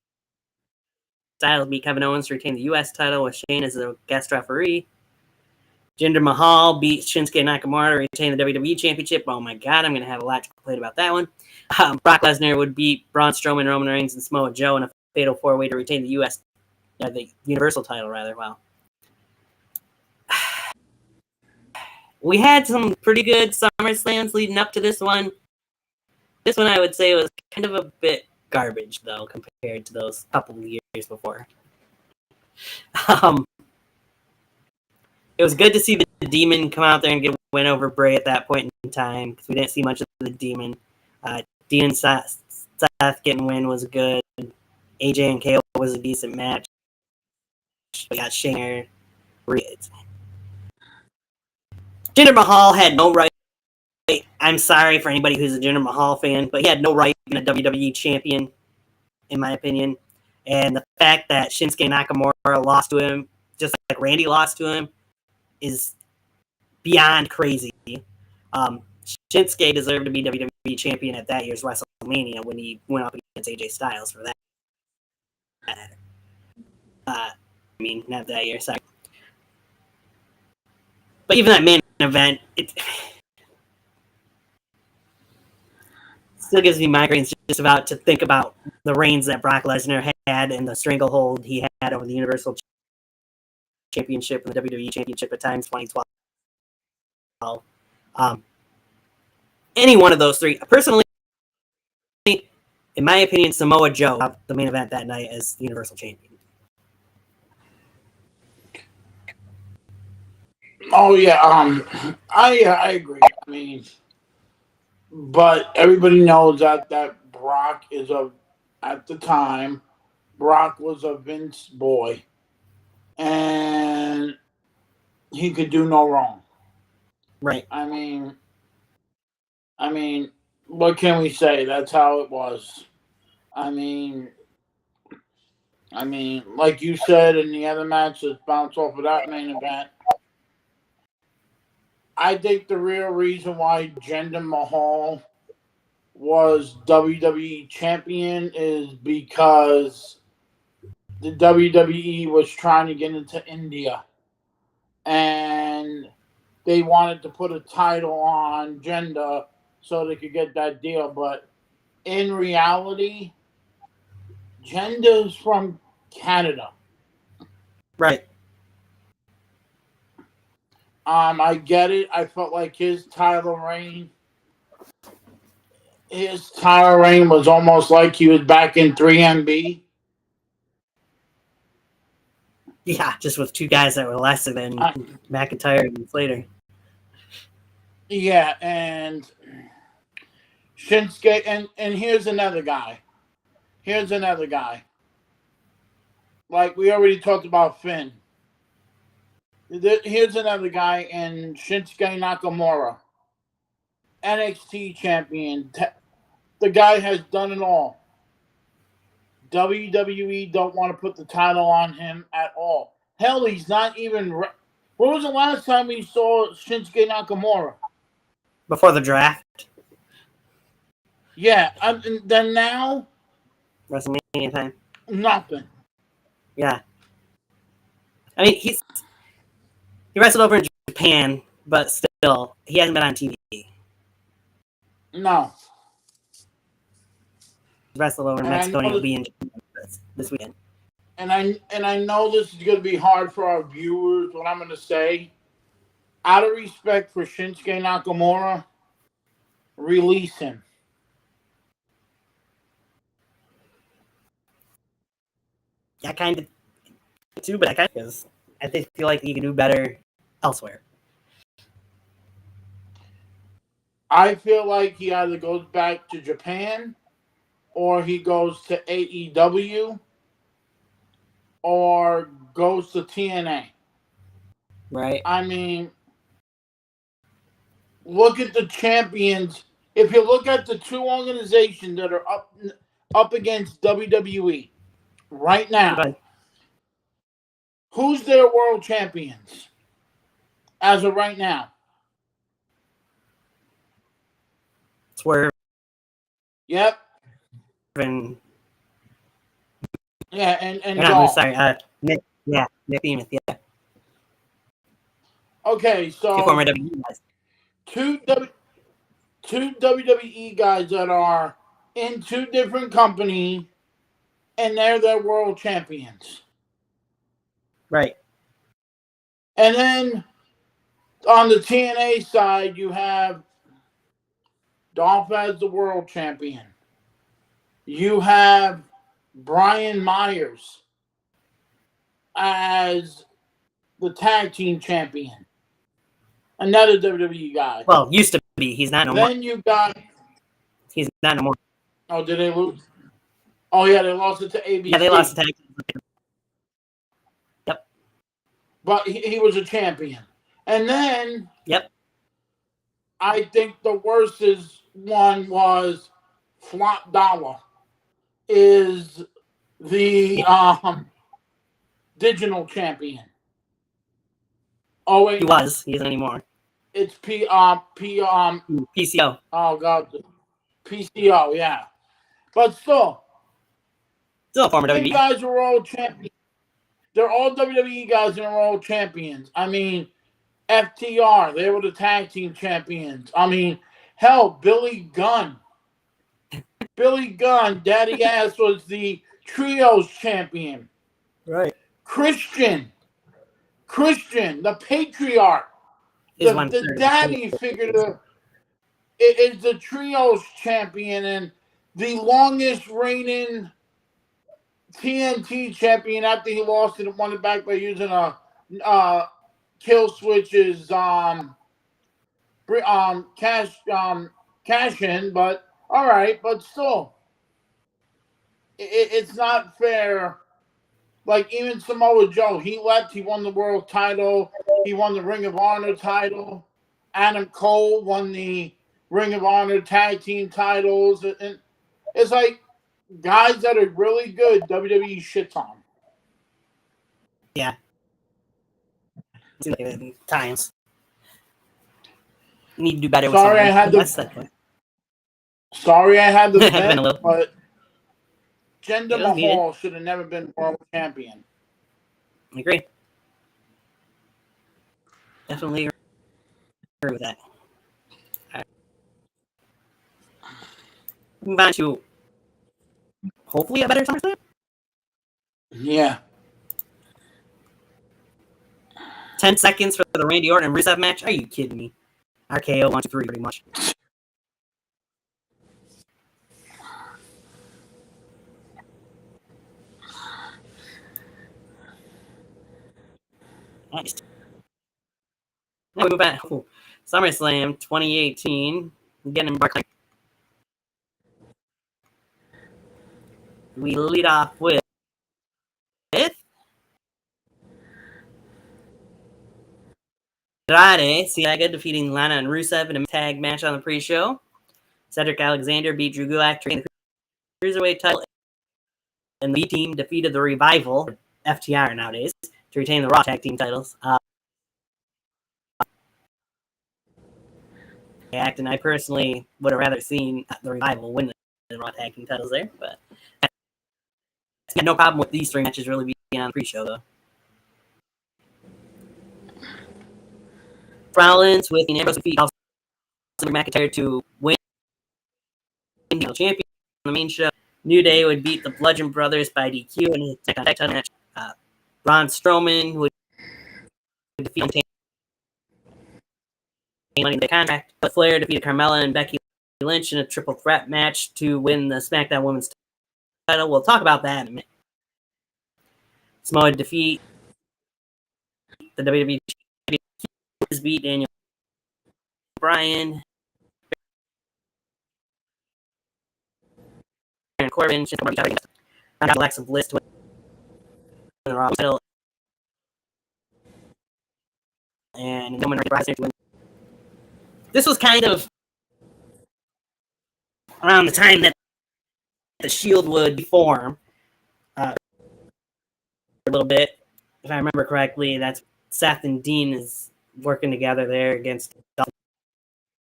Styles beat Kevin Owens to retain the U.S. title with Shane as the guest referee. Jinder Mahal beat Shinsuke Nakamura to retain the WWE Championship. Oh my God, I'm going to have a lot to complain about that one. Brock Lesnar would beat Braun Strowman, Roman Reigns, and Samoa Joe in a fatal four-way to retain the the Universal title, rather. Wow. We had some pretty good SummerSlams leading up to this one. This one, I would say, was kind of a bit garbage, though, compared to those couple of years before. It was good to see the Demon come out there and get a win over Bray at that point in time because we didn't see much of the Demon. Dean and Seth getting a win was good. AJ and KO was a decent match. We got Shane. Jinder Mahal had no right. I'm sorry for anybody who's a Jinder Mahal fan, but he had no right being a WWE champion, in my opinion. And the fact that Shinsuke Nakamura lost to him, just like Randy lost to him, is beyond crazy. Shinsuke deserved to be WWE champion at that year's WrestleMania when he went up against AJ Styles for that. I mean, not that year, sorry. But even that main event, it still gives me migraines just about to think about the reigns that Brock Lesnar had and the stranglehold he had over the Universal Championship and the WWE Championship at times 2012. Any one of those three. Personally, in my opinion, Samoa Joe got the main event that night as the Universal Champion. Oh yeah, I agree. I mean, but everybody knows that Brock is at the time, Brock was a Vince boy, and he could do no wrong. Right. I mean, what can we say? That's how it was. I mean, like you said in the other match, let's bounce off of that main event. I think the real reason why Jinder Mahal was WWE champion is because the WWE was trying to get into India, and they wanted to put a title on Jinder so they could get that deal. But in reality, Jinder's from Canada. Right. I get it. I felt like his title reign was almost like he was back in 3MB. Yeah, just with two guys that were lesser than McIntyre and Slater. Yeah, and Shinsuke, and here's another guy. Like we already talked about Finn. Here's another guy in Shinsuke Nakamura, NXT champion. The guy has done it all. WWE don't want to put the title on him at all. Hell, he's not even. When was the last time we saw Shinsuke Nakamura? Before the draft. Yeah, and then now WrestleMania time. Nothing. Yeah. I mean, he wrestled over in Japan, but still, he hasn't been on TV. No. He wrestled over in Mexico and he'll be in Japan this weekend. And I know this is going to be hard for our viewers, what I'm going to say. out of respect for Shinsuke Nakamura, release him. I kind of too, but because I feel like he can do better elsewhere. I feel like he either goes back to Japan or he goes to AEW or goes to TNA. Right. I mean, look at the champions. If you look at the two organizations that are up against WWE right now, who's their world champions as of right now? Swerve. Yep. And yeah, and no, Dolph. sorry, Nick. Yeah, Nick Bemis. Yeah. Okay, so two former WWE guys. Two WWE guys that are in two different companies, and they're their world champions. Right. And then on the TNA side, you have Dolph as the world champion. You have Brian Myers as the tag team champion. Another WWE guy. Well, used to be. He's not no more. Then you got... He's not no more. Oh, did they lose? Oh, yeah, they lost it to ABC. Yeah, they lost the tag team. Yep. But he was a champion. And then... Yep. I think the worst one was Flop Dollar is the digital champion. Oh wait, he was. He isn't anymore. It's PCO. Oh god, PCO. Yeah, but still a former WWE. These guys are all champions. They're all WWE guys and they're all champions. I mean, FTR, they were the tag team champions. I mean, hell, Billy Gunn, Daddy Ass was the trios champion. Right. Christian, the patriarch, the daddy figure, is the trios champion and the longest reigning TNT champion after he lost it and won it back by using a Kill Switch's cash in, but all right, but still, it's not fair. Like even Samoa Joe, he left. He won the world title. He won the Ring of Honor title. Adam Cole won the Ring of Honor tag team titles, and it's like guys that are really good, WWE shits on. Yeah. Times. You need to do better. Sorry, I had the bet, but Jinder Mahal should have never been world champion. I agree. Definitely agree with that. Right. Move on to hopefully a better SummerSlam. Yeah. 10 seconds for the Randy Orton and Rusev match? Are you kidding me? RKO 1, 2, 3, pretty much. Nice. Now we move on. SummerSlam 2018. Again in Barclays. We lead off with Andrade Cien defeating Lana and Rusev in a tag match on the pre-show. Cedric Alexander beat Drew Gulak to retain the Cruiserweight title. And the team defeated the Revival, FTR nowadays, to retain the Raw tag team titles. And I personally would have rather seen the Revival win the Raw tag team titles there, but I had no problem with these three matches really being on the pre-show, though. Rollins with Ambrose defeat McIntyre to win the champion on the main show. New Day would beat the Bludgeon Brothers by DQ in a tag title match. Braun Strowman would defeat money in the contract. But Flair defeated Carmella and Becky Lynch in a triple threat match to win the SmackDown Women's title. We'll talk about that in a minute. Samoa defeat the WWE champion, beat Daniel Bryan, Baron Corbin, Alexa Bliss to win the Raw title, and Roman Reigns to win. This was kind of around the time that the Shield would form. A little bit, if I remember correctly, that's Seth and Dean is working together there against Dolph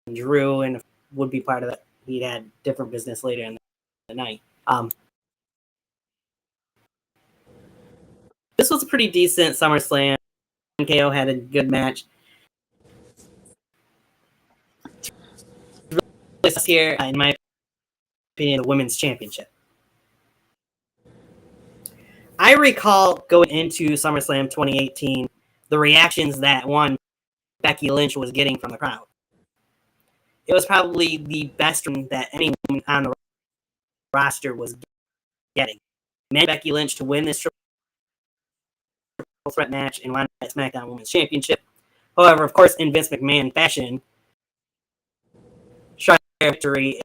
and Drew, and would be part of that. He had different business later in the night. This was a pretty decent SummerSlam. KO had a good match. Here, in my opinion, the Women's Championship. I recall going into SummerSlam 2018, the reactions that Becky Lynch was getting from the crowd. It was probably the best that any woman on the roster was getting. Man, Becky Lynch to win this triple threat match and won that SmackDown Women's Championship. However, of course, in Vince McMahon fashion, Charlotte victory.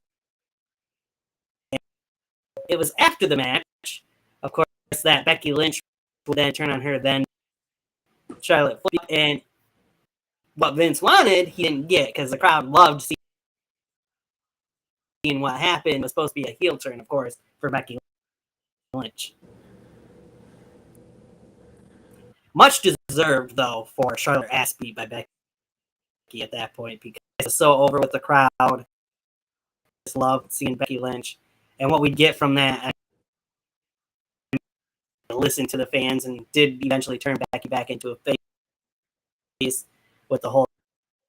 It was after the match, of course, that Becky Lynch would then turn on her, then Charlotte, and what Vince wanted, he didn't get because the crowd loved seeing what happened. It was supposed to be a heel turn, of course, for Becky Lynch. Much deserved, though, for Charlotte ass beat by Becky at that point because it was so over with the crowd. Just loved seeing Becky Lynch. And what we get from that, I listened to the fans and did eventually turn Becky back into a face with the whole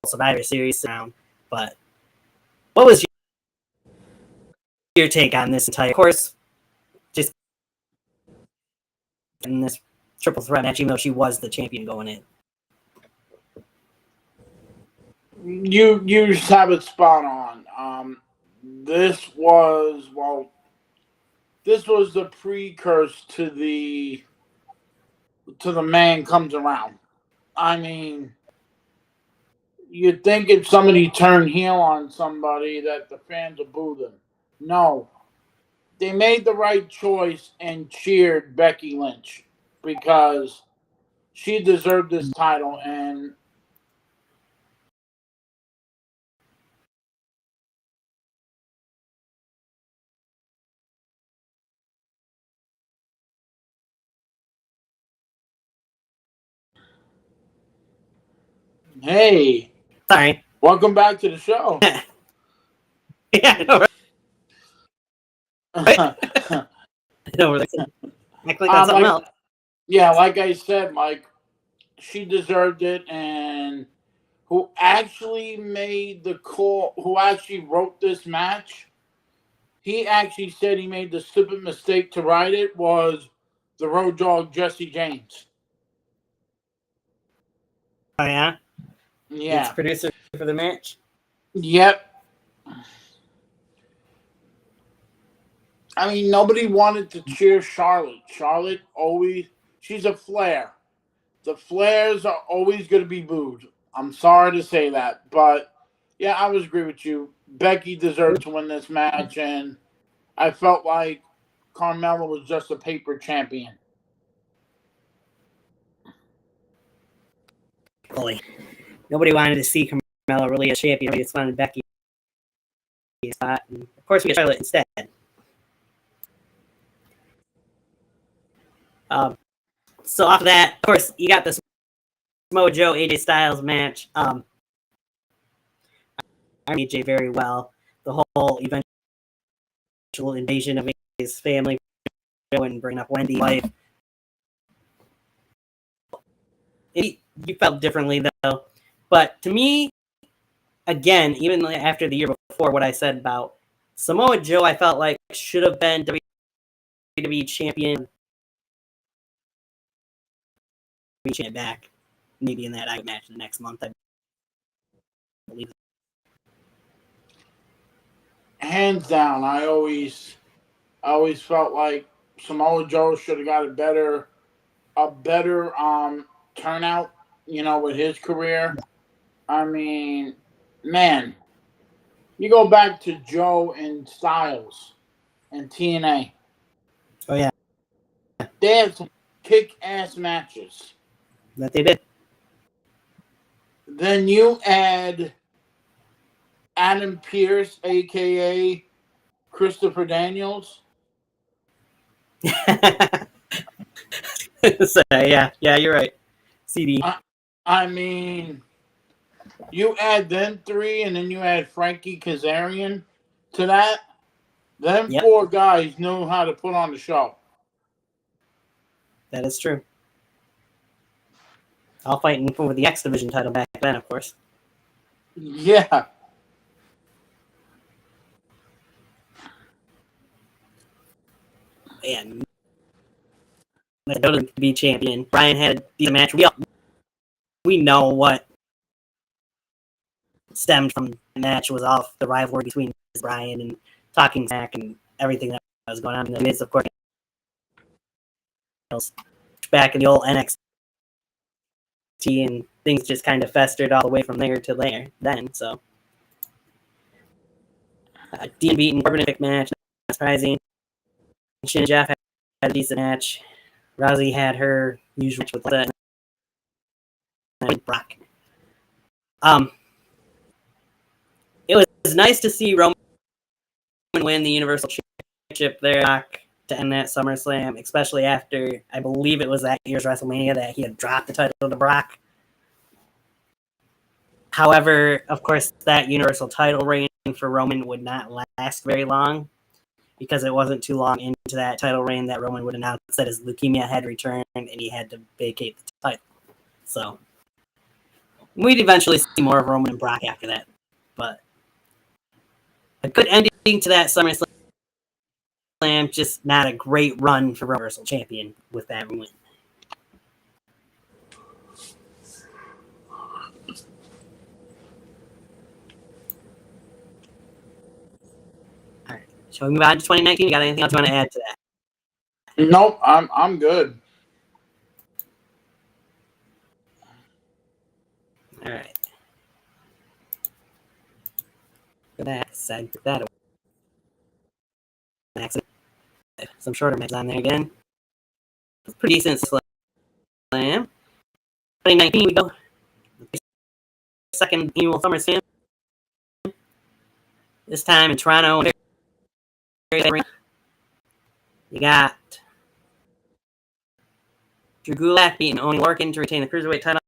Survivor Series round. But what was your take on this entire course? Just in this triple threat match, even though she was the champion going in. You have it spot on. This was the precursor to the Man Comes Around. I mean, you'd think if somebody turned heel on somebody that the fans would boo them. No. They made the right choice and cheered Becky Lynch because she deserved this title. And hey, sorry, welcome back to the show. Yeah, no, right? No, I clicked on something else. Yeah, like I said, Mike, she deserved it. And who actually made the call, who actually wrote this match, he actually said he made the stupid mistake to write it, was the road dog Jesse James. Oh, yeah? Yeah. It's producer for the match? Yep. I mean, nobody wanted to cheer Charlotte. Charlotte always, she's a Flair. The Flairs are always going to be booed. I'm sorry to say that. But, yeah, I would agree with you. Becky deserved to win this match, and I felt like Carmella was just a paper champion. Nobody wanted to see Carmella really a champion. Nobody just wanted Becky spot. And of course, we got Charlotte instead. So off of that, of course, you got this Samoa Joe AJ Styles match. I know AJ very well. The whole eventual invasion of his family and bringing up Wendy's wife. You felt differently though, but to me, again, even after the year before, what I said about Samoa Joe, I felt like should have been WWE champion. Reaching it back, maybe in that match the next month, I believe. Hands down, I always felt like Samoa Joe should have got a better turnout, with his career. I mean, man, you go back to Joe and Styles and TNA. Oh yeah, They had some kick-ass matches. that they did. Then you add Adam Pearce, aka Christopher Daniels. So, yeah, you're right. CD. I mean, you add them three, and then you add Frankie Kazarian to that. Them Yep, four guys know how to put on the show. that is true. All fighting for the X Division title back then, of course. Yeah. And to be champion. Brian had a decent match. We know what stemmed from the match was off the rivalry between Brian and Talking Smack and everything that was going on. And it's, of course, back in the old NXT, and things just kind of festered all the way from there to there then. So, Dean beaten Corbin match, not surprising. Shin and Jeff had a decent match. Rousey had her usual match with Lita and Brock. It was nice to see Roman win the Universal Championship there to end that SummerSlam, especially after, I believe it was that year's WrestleMania that he had dropped the title to Brock. However, of course, that Universal title reign for Roman would not last very long, because it wasn't too long into that title reign that Roman would announce that his leukemia had returned and he had to vacate the title. So we'd eventually see more of Roman and Brock after that. But a good ending to that SummerSlam, just not a great run for Universal Champion with that win. All right, shall we move on to 2019? You got anything else you want to add to that? Nope, I'm good. All right. Go back, put that away. Some shorter matches on there again. Pretty decent slam. 2019, we go. Second annual SummerSlam. This time in Toronto. You got Drew Gulak beating Oney Lorcan to retain the Cruiserweight title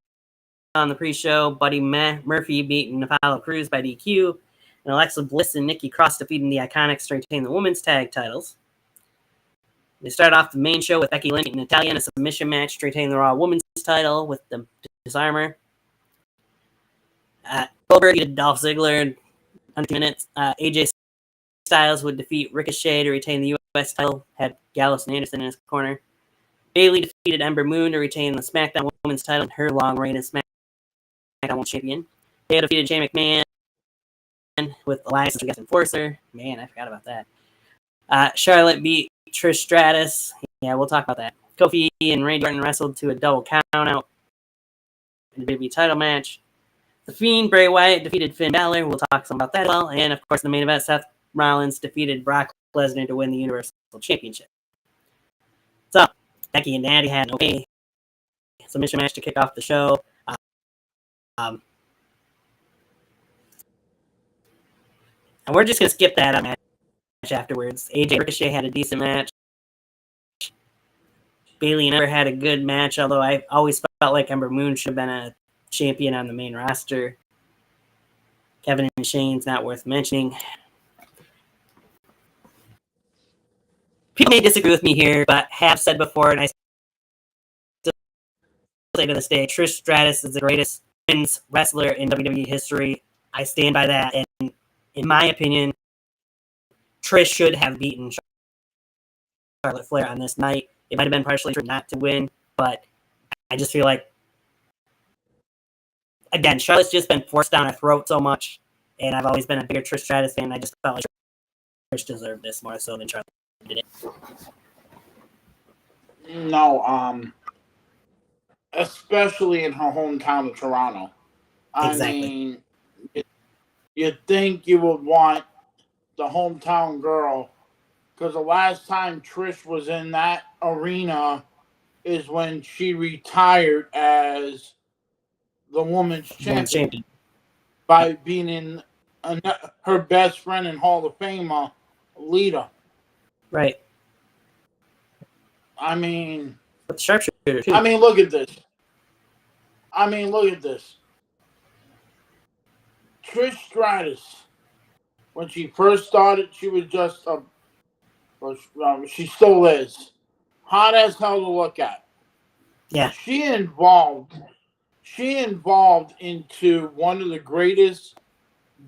on the pre-show. Buddy Murphy beating Apollo Crews by DQ. And Alexa Bliss and Nikki Cross defeating the Iconics to retain the women's tag titles. They start off the main show with Becky Lynch and Natalya in a submission match to retain the Raw Women's title with the Disarmer. Goldberg defeated Dolph Ziggler in 100 minutes. AJ Styles would defeat Ricochet to retain the U.S. title. Had Gallows and Anderson in his corner. Bayley defeated Ember Moon to retain the SmackDown Women's title in her long reign as SmackDown Women's Champion. They defeated Shane McMahon with Elias as enforcer. Man, I forgot about that. Charlotte beat Trish Stratus. Yeah, we'll talk about that. Kofi and Randy Orton wrestled to a double count out in the WWE title match. The Fiend, Bray Wyatt, defeated Finn Balor. We'll talk some about that as well. And, of course, the main event, Seth Rollins defeated Brock Lesnar to win the Universal Championship. So, Becky and Natty had an okay submission match to kick off the show. And we're just going to skip that match afterwards. AJ Ricochet had a decent match. Bayley and Ember had a good match, although I always felt like Ember Moon should have been a champion on the main roster. Kevin and Shane's not worth mentioning. People may disagree with me here, but have said before, and I still say to this day, Trish Stratus is the greatest women's wrestler in WWE history. I stand by that, and in my opinion, Trish should have beaten Charlotte Flair on this night. It might have been partially true not to win, but I just feel like again, Charlotte's just been forced down our throat so much, and I've always been a bigger Trish Stratus fan. I just felt like Trish deserved this more so than Charlotte did it. No, especially in her hometown of Toronto. Exactly. I mean, you'd think you would want the hometown girl, because the last time Trish was in that arena is when she retired as the women's champion by being in her best friend and Hall of Famer, Lita. Right. I mean, But sharpshooter too. I mean, look at this. Trish Stratus, when she first started, she was just she still is hot as hell to look at. Yeah. She evolved into one of the greatest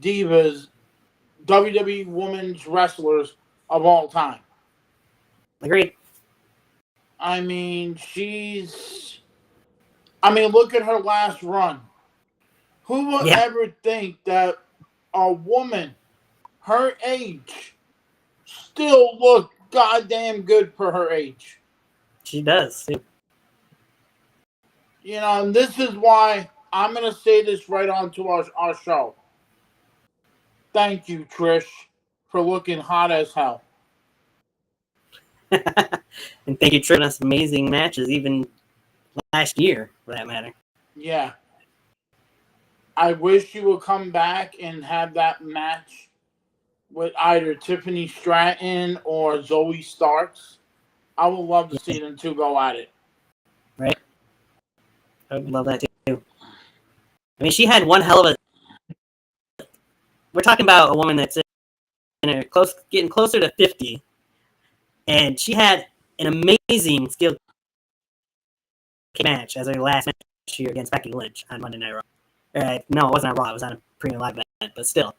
divas, WWE women's wrestlers of all time. Agreed. I mean, look at her last run. Who would ever think that a woman her age still looked goddamn good for her age? She does, too. You know, and this is why I'm going to say this right on to our show. Thank you, Trish, for looking hot as hell. And thank you, Trish, for us amazing matches, even last year, for that matter. Yeah. I wish you would come back and have that match with either Tiffany Stratton or Zoe Starks. I would love to see them two go at it. Right? I would love that too. I mean, she had one hell of a... We're talking about a woman that's in her getting closer to 50, and she had an amazing steel match as her last match year against Becky Lynch on Monday Night Raw. No, it wasn't on Raw. It was on a premium live event, but still.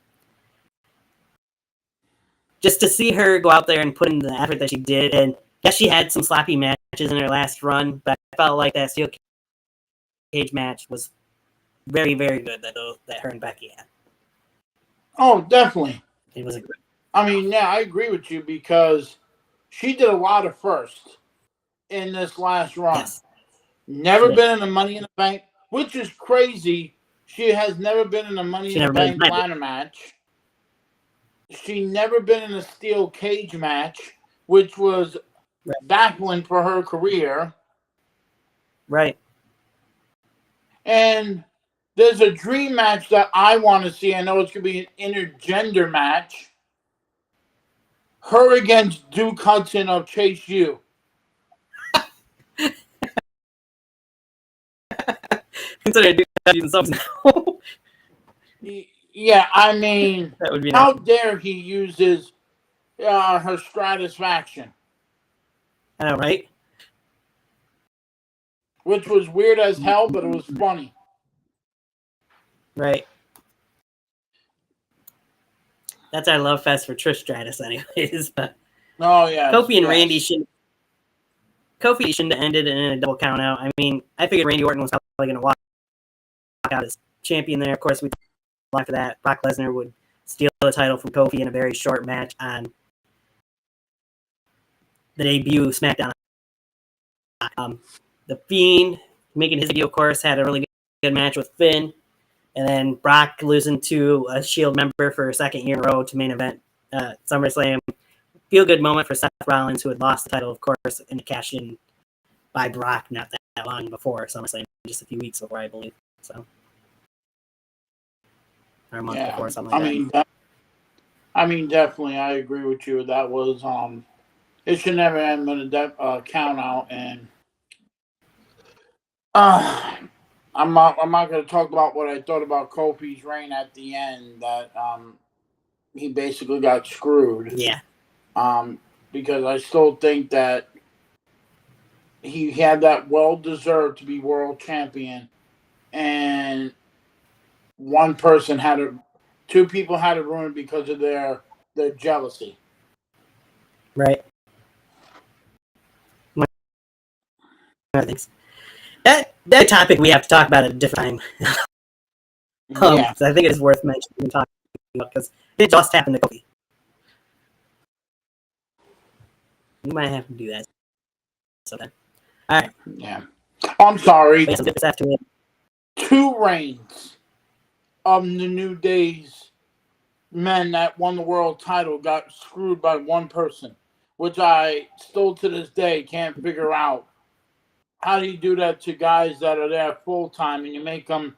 Just to see her go out there and put in the effort that she did, and yes, she had some sloppy matches in her last run, but I felt like that steel cage match was very, very good that her and Becky had. Oh, definitely. It was a great. I mean, yeah, I agree with you because she did a lot of firsts in this last run. Yes. Never been in the Money in the Bank, which is crazy. She has never been in a Money in the Bank ladder match. She never been in a steel cage match, which was baffling for her career. Right. And there's a dream match that I want to see. I know it's going to be an intergender match. Her against Duke Hudson of Chase U. Consider Duke Hudson subs now. Yeah, I mean, that would be how dare he uses her Stratusfaction? I know, right? Which was weird as hell, but it was funny. Right. That's our love fest for Trish Stratus, anyways. But oh yeah, Kofi and Randy Kofi shouldn't have ended in a double count out. I mean, I figured Randy Orton was probably going to walk out as champion there. Of course, we thought after that Brock Lesnar would steal the title from Kofi in a very short match on the debut SmackDown. The Fiend, making his debut, of course, had a really good match with Finn. And then Brock losing to a Shield member for a second year in a row to main event SummerSlam. Feel good moment for Seth Rollins, who had lost the title, of course, and cashed in by Brock not that long before SummerSlam, just a few weeks before, I believe. So, or a month before, something like that. I mean, definitely, I agree with you. That was it should never have been a count out, and I'm not going to talk about what I thought about Kofi's reign at the end. That he basically got screwed. Yeah. Because I still think that he had that well-deserved to be world champion, and two people had to ruin it because of their jealousy. Right. That topic we have to talk about at a different time. Yeah. So I think it's worth mentioning and talking about because it just happened to Kofi. You might have to do that sometime. All right. Yeah. I'm sorry. This afternoon. 2 reigns of the New Day's men that won the world title got screwed by one person, which I still to this day can't figure out. How do you do that to guys that are there full time and you make them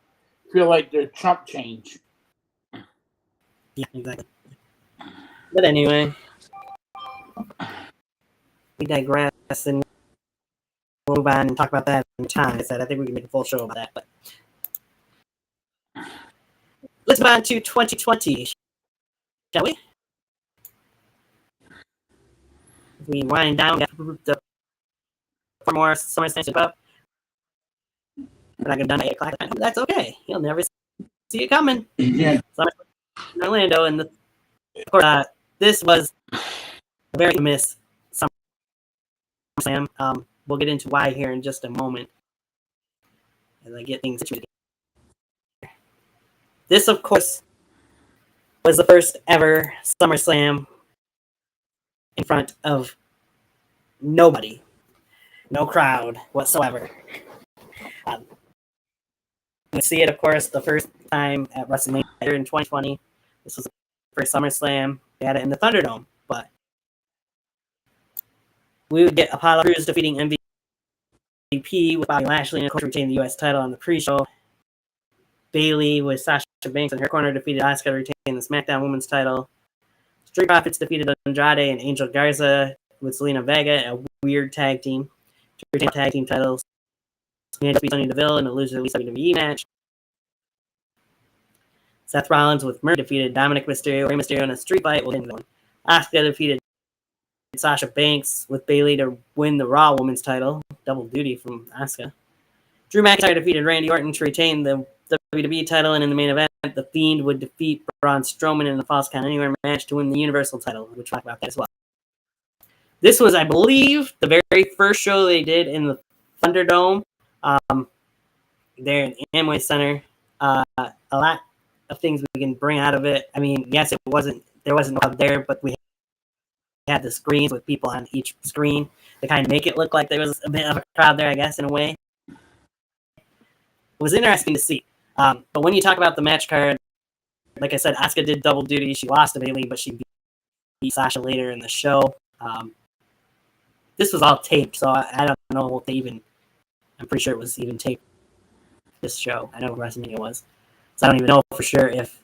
feel like they're chump change? Yeah, exactly. But anyway, we digress and we'll move on and talk about that in time. I said I think we can make a full show about that. But let's move on to 2020, shall we? We wind down the 4 more SummerSlam to up. We're not gonna done at 8 o'clock. That's okay. You'll never see it coming. Yeah. SummerSlam in Orlando, and of course, this was a very famous SummerSlam. We'll get into why here in just a moment as I get things situated. This, of course, was the first ever SummerSlam in front of nobody, no crowd whatsoever. We see it, of course, the first time at WrestleMania in 2020. This was the first SummerSlam. They had it in the Thunderdome, but we would get Apollo Crews defeating MVP with Bobby Lashley and, of course, retaining the U.S. title on the pre-show. Bayley with Sasha Banks in her corner defeated Asuka to retain the SmackDown Women's title. Street Profits defeated Andrade and Angel Garza with Zelina Vega, a weird tag team, to retain the tag team titles. Sonya Deville in a loser WWE match. Seth Rollins with Murray defeated Dominic Mysterio, Rey Mysterio in a street fight. Asuka defeated Sasha Banks with Bayley to win the Raw Women's title. Double duty from Asuka. Drew McIntyre defeated Randy Orton to retain the WWE title, and in the main event, The Fiend would defeat Braun Strowman in the Falls Count Anywhere match to win the Universal title. We'll talk about that as well. This was, I believe, the very first show they did in the Thunderdome. There in Amway Center. A lot of things we can bring out of it. I mean, yes, there wasn't no crowd there, but we had the screens with people on each screen to kind of make it look like there was a bit of a crowd there, I guess, in a way. It was interesting to see. But when you talk about the match card, like I said, Asuka did double duty. She lost to Bayley, but she beat Sasha later in the show. This was all taped, so I don't know if they even. I'm pretty sure it was even taped. This show, I know WrestleMania was, so I don't even know for sure if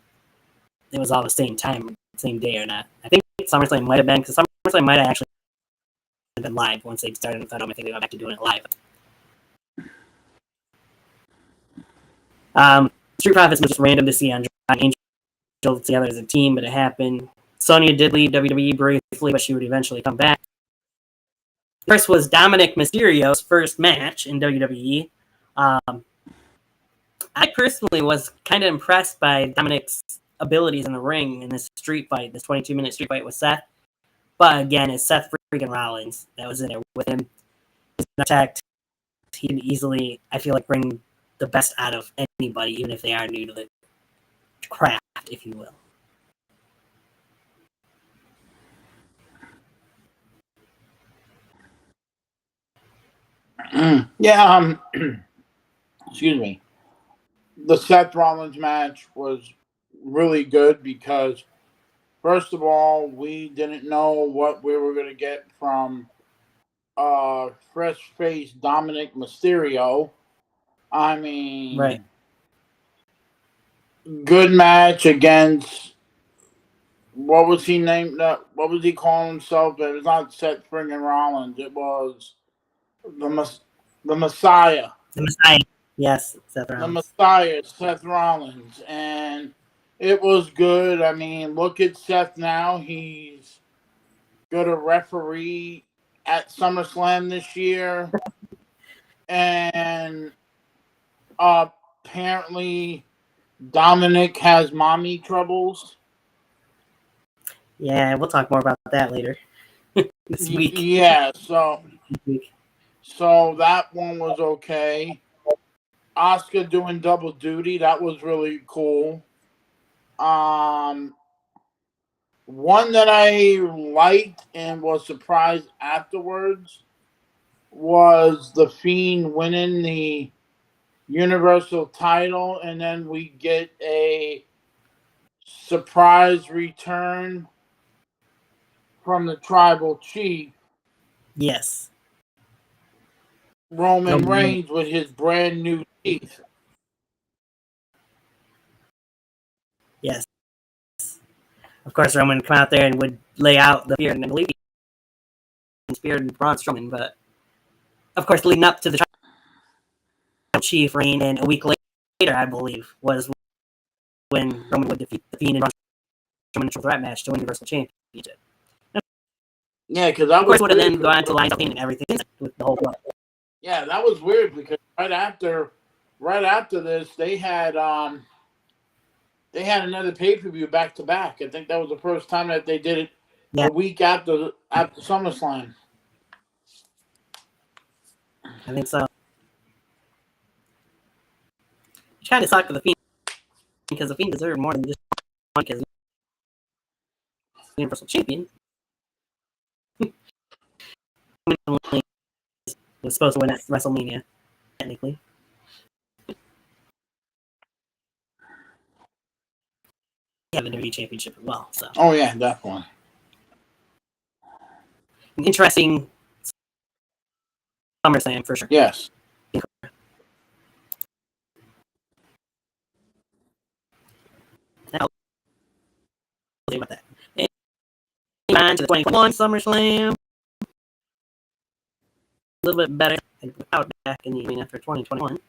it was all the same time, same day or not. I think SummerSlam might have been, because SummerSlam might have actually been live once they started in Thunderdome. I think they went back to doing it live. Street Profits was just random to see Andrade and Angel together as a team, but it happened. Sonya did leave WWE briefly, but she would eventually come back. First was Dominic Mysterio's first match in WWE. I personally was kind of impressed by Dominic's abilities in the ring in this street fight, this 22-minute street fight with Seth. But again, it's Seth freaking Rollins that was in there with him. He's not attacked. He can easily, I feel like, bring the best out of anybody, even if they are new to the craft, if you will. Yeah. Excuse me. The Seth Rollins match was really good because, first of all, we didn't know what we were going to get from fresh-faced Dominic Mysterio. I mean, Right. Good match against, what was he named? What was he calling himself? It was not Seth friggin' Rollins. It was the Messiah. The Messiah. Yes, Seth Rollins. The Messiah, Seth Rollins. And it was good. I mean, look at Seth now. He's going to referee at SummerSlam this year. And apparently Dominic has mommy troubles. Yeah, we'll talk more about that later this week. Yeah, so that one was okay. Asuka doing double duty. That was really cool. One that I liked and was surprised afterwards was The Fiend winning the Universal title, and then we get a surprise return from the tribal chief. Yes. Roman Reigns with his brand new teeth. Yes. Of course, Roman would come out there and would lay out the spear, and I believe he speared Braun Strowman. But of course, leading up to the tribal chief reign, and a week later, I believe, was when Roman would defeat the Fiend and Braun Strowman in a triple threat match to win the Universal Championship. Yeah, because that of course would have then gone to lines of and everything with the whole club. Yeah, that was weird because right after this they had another pay-per-view back to back. I think that was the first time that they did it a week after SummerSlam. I think so. Which kind of sucked for the Fiend because the Fiend deserved more than just one because Universal Champion. Was supposed to win at WrestleMania, technically. Have a WWE Championship as well. So. Oh yeah, definitely. An interesting SummerSlam for sure. Yes. Now, we'll about that. And on to the 2021 SummerSlam. A little bit better without back in the arena for 2021. Was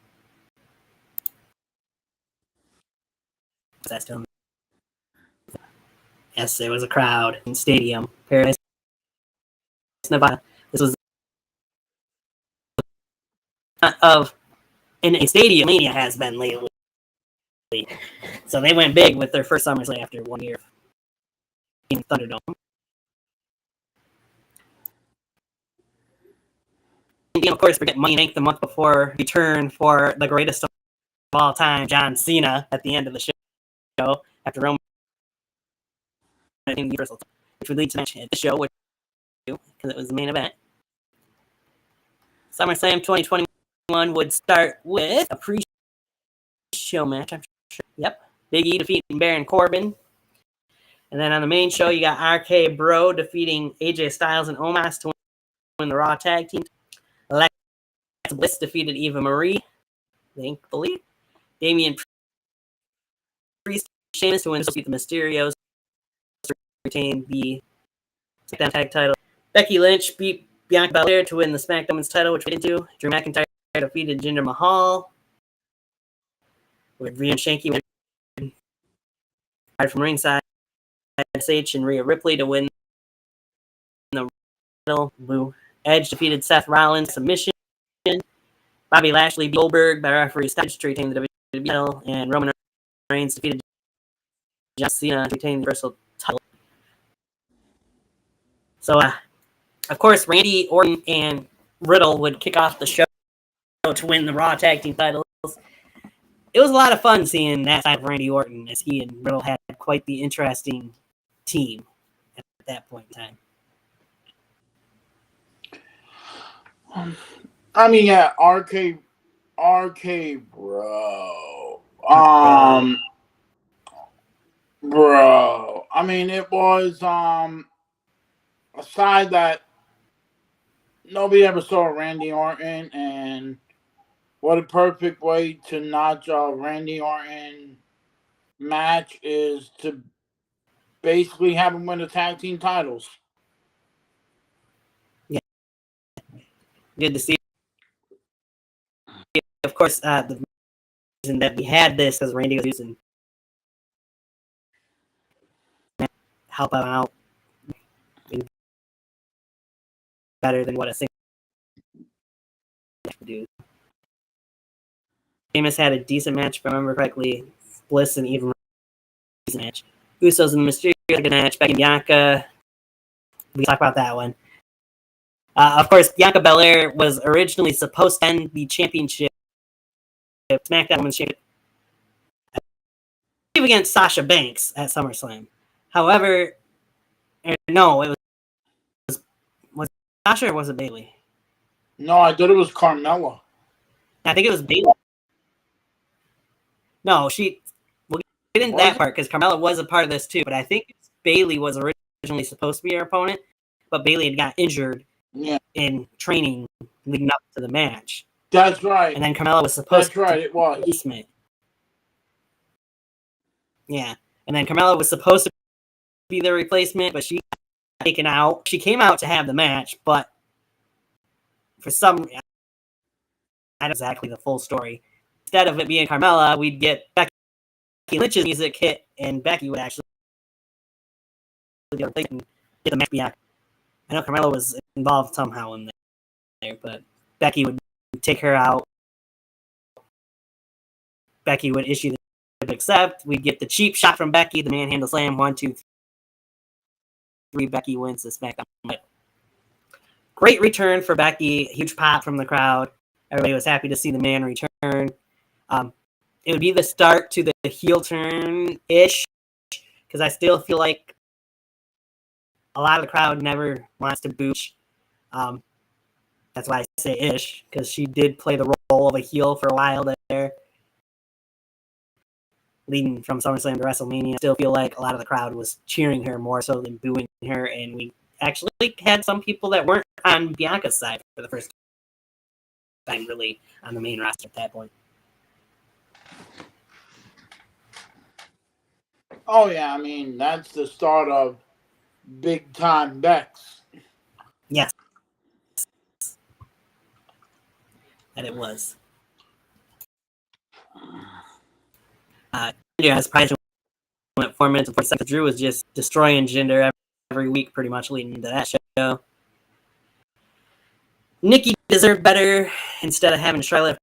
that still? Yes, there was a crowd in Stadium, Paradise, Nevada. This was of and a Stadium Mania has been lately. So they went big with their first SummerSlam after 1 year in Thunderdome. And of course, we get Money in the Bank the month before return for the greatest of all time, John Cena, at the end of the show after Roman Universal, which would lead to the match at the show, which because it was the main event. SummerSlam 2021 would start with a pre-show match. I'm sure. Yep, Big E defeating Baron Corbin, and then on the main show you got RK Bro defeating AJ Styles and Omos to win the Raw Tag Team. Alexa Bliss defeated Eva Marie, thankfully. Damian Priest, Sheamus to win the Mysterios to retain the SmackDown Tag title. Becky Lynch beat Bianca Belair to win the SmackDown Women's title, which we didn't do. Drew McIntyre defeated Jinder Mahal. With Rhea and Shanky from ringside. SH and Rhea Ripley to win the title. Blue Edge defeated Seth Rollins submission. Bobby Lashley beat Goldberg by referee stoppage to retain the WWE title, and Roman Reigns defeated John Cena to retain the Universal title. So, of course, Randy Orton and Riddle would kick off the show to win the Raw Tag Team titles. It was a lot of fun seeing that side of Randy Orton, as he and Riddle had quite the interesting team at that point in time. I mean, yeah, RK Bro. Bro. I mean, it was a side that nobody ever saw Randy Orton, and what a perfect way to notch a Randy Orton match is to basically have him win the tag team titles. Yeah. Good to see. Of course, the reason that we had this because Randy was using help him out better than what a single would do. Sheamus had a decent match, if I remember correctly. Bliss and even decent match. Usos and Mysterio had a good match. Becky and Bianca. We can talk about that one. Of course, Bianca Belair was originally supposed to end the championship SmackDown Women's Championship against Sasha Banks at SummerSlam. However, no, it was it Sasha or was it Bayley? No, I thought it was Carmella. I think it was Bayley. No, we'll get into that part because Carmella was a part of this too, but I think Bayley was originally supposed to be her opponent, but Bayley had got injured in training leading up to the match. That's right. And then Carmella was supposed to it was. Replacement. Yeah. And then Carmella was supposed to be the replacement, but she got taken out. She came out to have the match, but for some reason, I don't know exactly the full story. Instead of it being Carmella, we'd get Becky Lynch's music hit, and Becky would actually get the match back. I know Carmella was involved somehow in there, but Becky would take her out. Becky would issue the accept. We'd get the cheap shot from Becky, the manhandle slam. 1, 2, 3. Becky wins the SmackDown. Great return for Becky. Huge pop from the crowd. Everybody was happy to see the man return. It would be the start to the heel turn-ish, because I still feel like a lot of the crowd never wants to boo. That's why I say ish, because she did play the role of a heel for a while there, leading from SummerSlam to WrestleMania. I still feel like a lot of the crowd was cheering her more so than booing her, and we actually had some people that weren't on Bianca's side for the first time really on the main roster at that point. Oh, yeah, I mean, that's the start of big-time Bex. Yes. That it was. Yeah, surprisingly, went 4 minutes and 40 seconds. Drew was just destroying Jinder every week, pretty much leading into that show. Nikki deserved better instead of having Charlotte,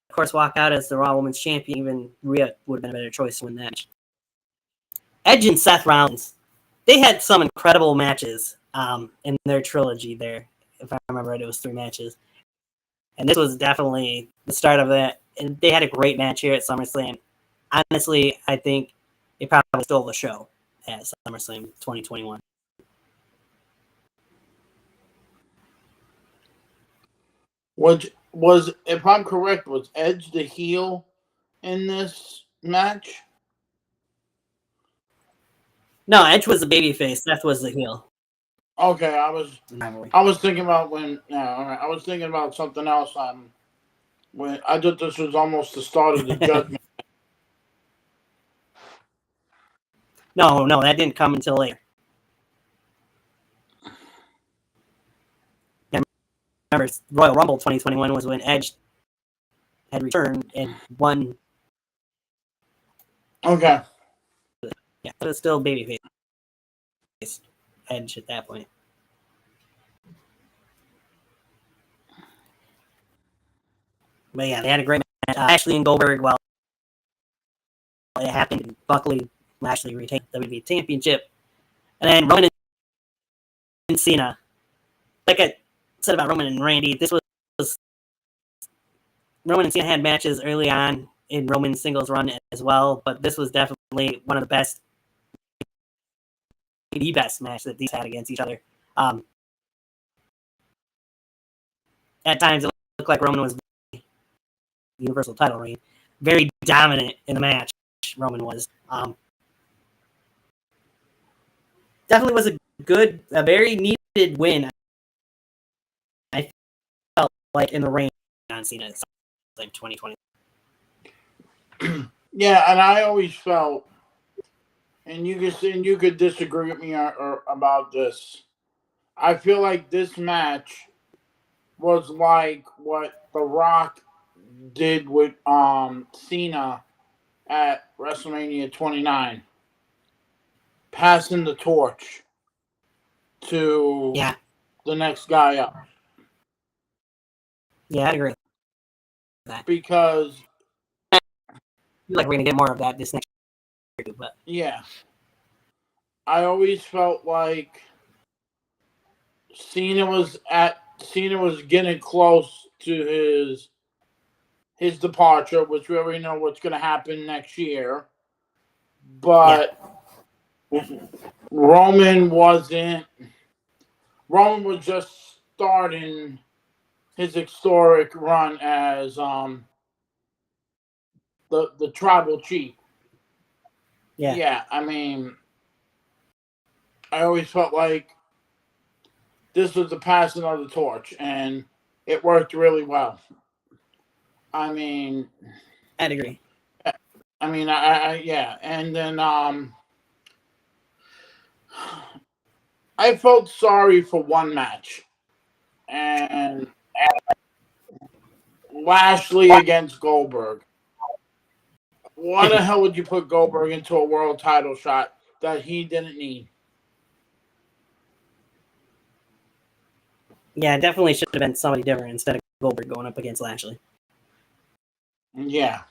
of course, walk out as the Raw Women's Champion. Even Rhea would have been a better choice to win that match. Edge and Seth Rollins, they had some incredible matches in their trilogy there. If I remember right, it was 3 matches. And this was definitely the start of that. And they had a great match here at SummerSlam. Honestly, I think they probably stole the show at SummerSlam 2021. Which was, if I'm correct, was Edge the heel in this match? No, Edge was the babyface. Seth was the heel. Okay, I was thinking about I was thinking about something else. When I thought this was almost the start of the Judgment. No, that didn't come until later. Remember, Royal Rumble 2021 was when Edge had returned and won. Okay. Yeah, but it's still babyface Edge at that point. But yeah, they had a great match. Ashley and Goldberg, well, it happened. Buckley Lashley retained the WWE Championship. And then Roman and Cena. Like I said about Roman and Randy, this was Roman and Cena had matches early on in Roman's singles run as well, but this was definitely one of the best match that these had against each other. At times, it looked like Roman was the Universal title reign. Very dominant in the match, Roman was. Definitely was a very needed win. I felt like in the reign on Cena in 2020. Yeah, and I always felt, and you could disagree with me or about this. I feel like this match was like what The Rock did with Cena at WrestleMania 29, passing the torch to the next guy up. Yeah, I agree with that. Because I feel like we're gonna get more of that this next year, but yeah, I always felt like Cena was getting close to his departure, which we already know what's going to happen next year. But Roman wasn't. Roman was just starting his historic run as the tribal chief. Yeah, I mean, I always felt like this was the passing of the torch, and it worked really well. I mean, I'd agree. I mean, yeah, and then I felt sorry for one match, and Lashley against Goldberg. Why the hell would you put Goldberg into a world title shot that he didn't need? Yeah, it definitely should have been somebody different instead of Goldberg going up against Lashley. Yeah.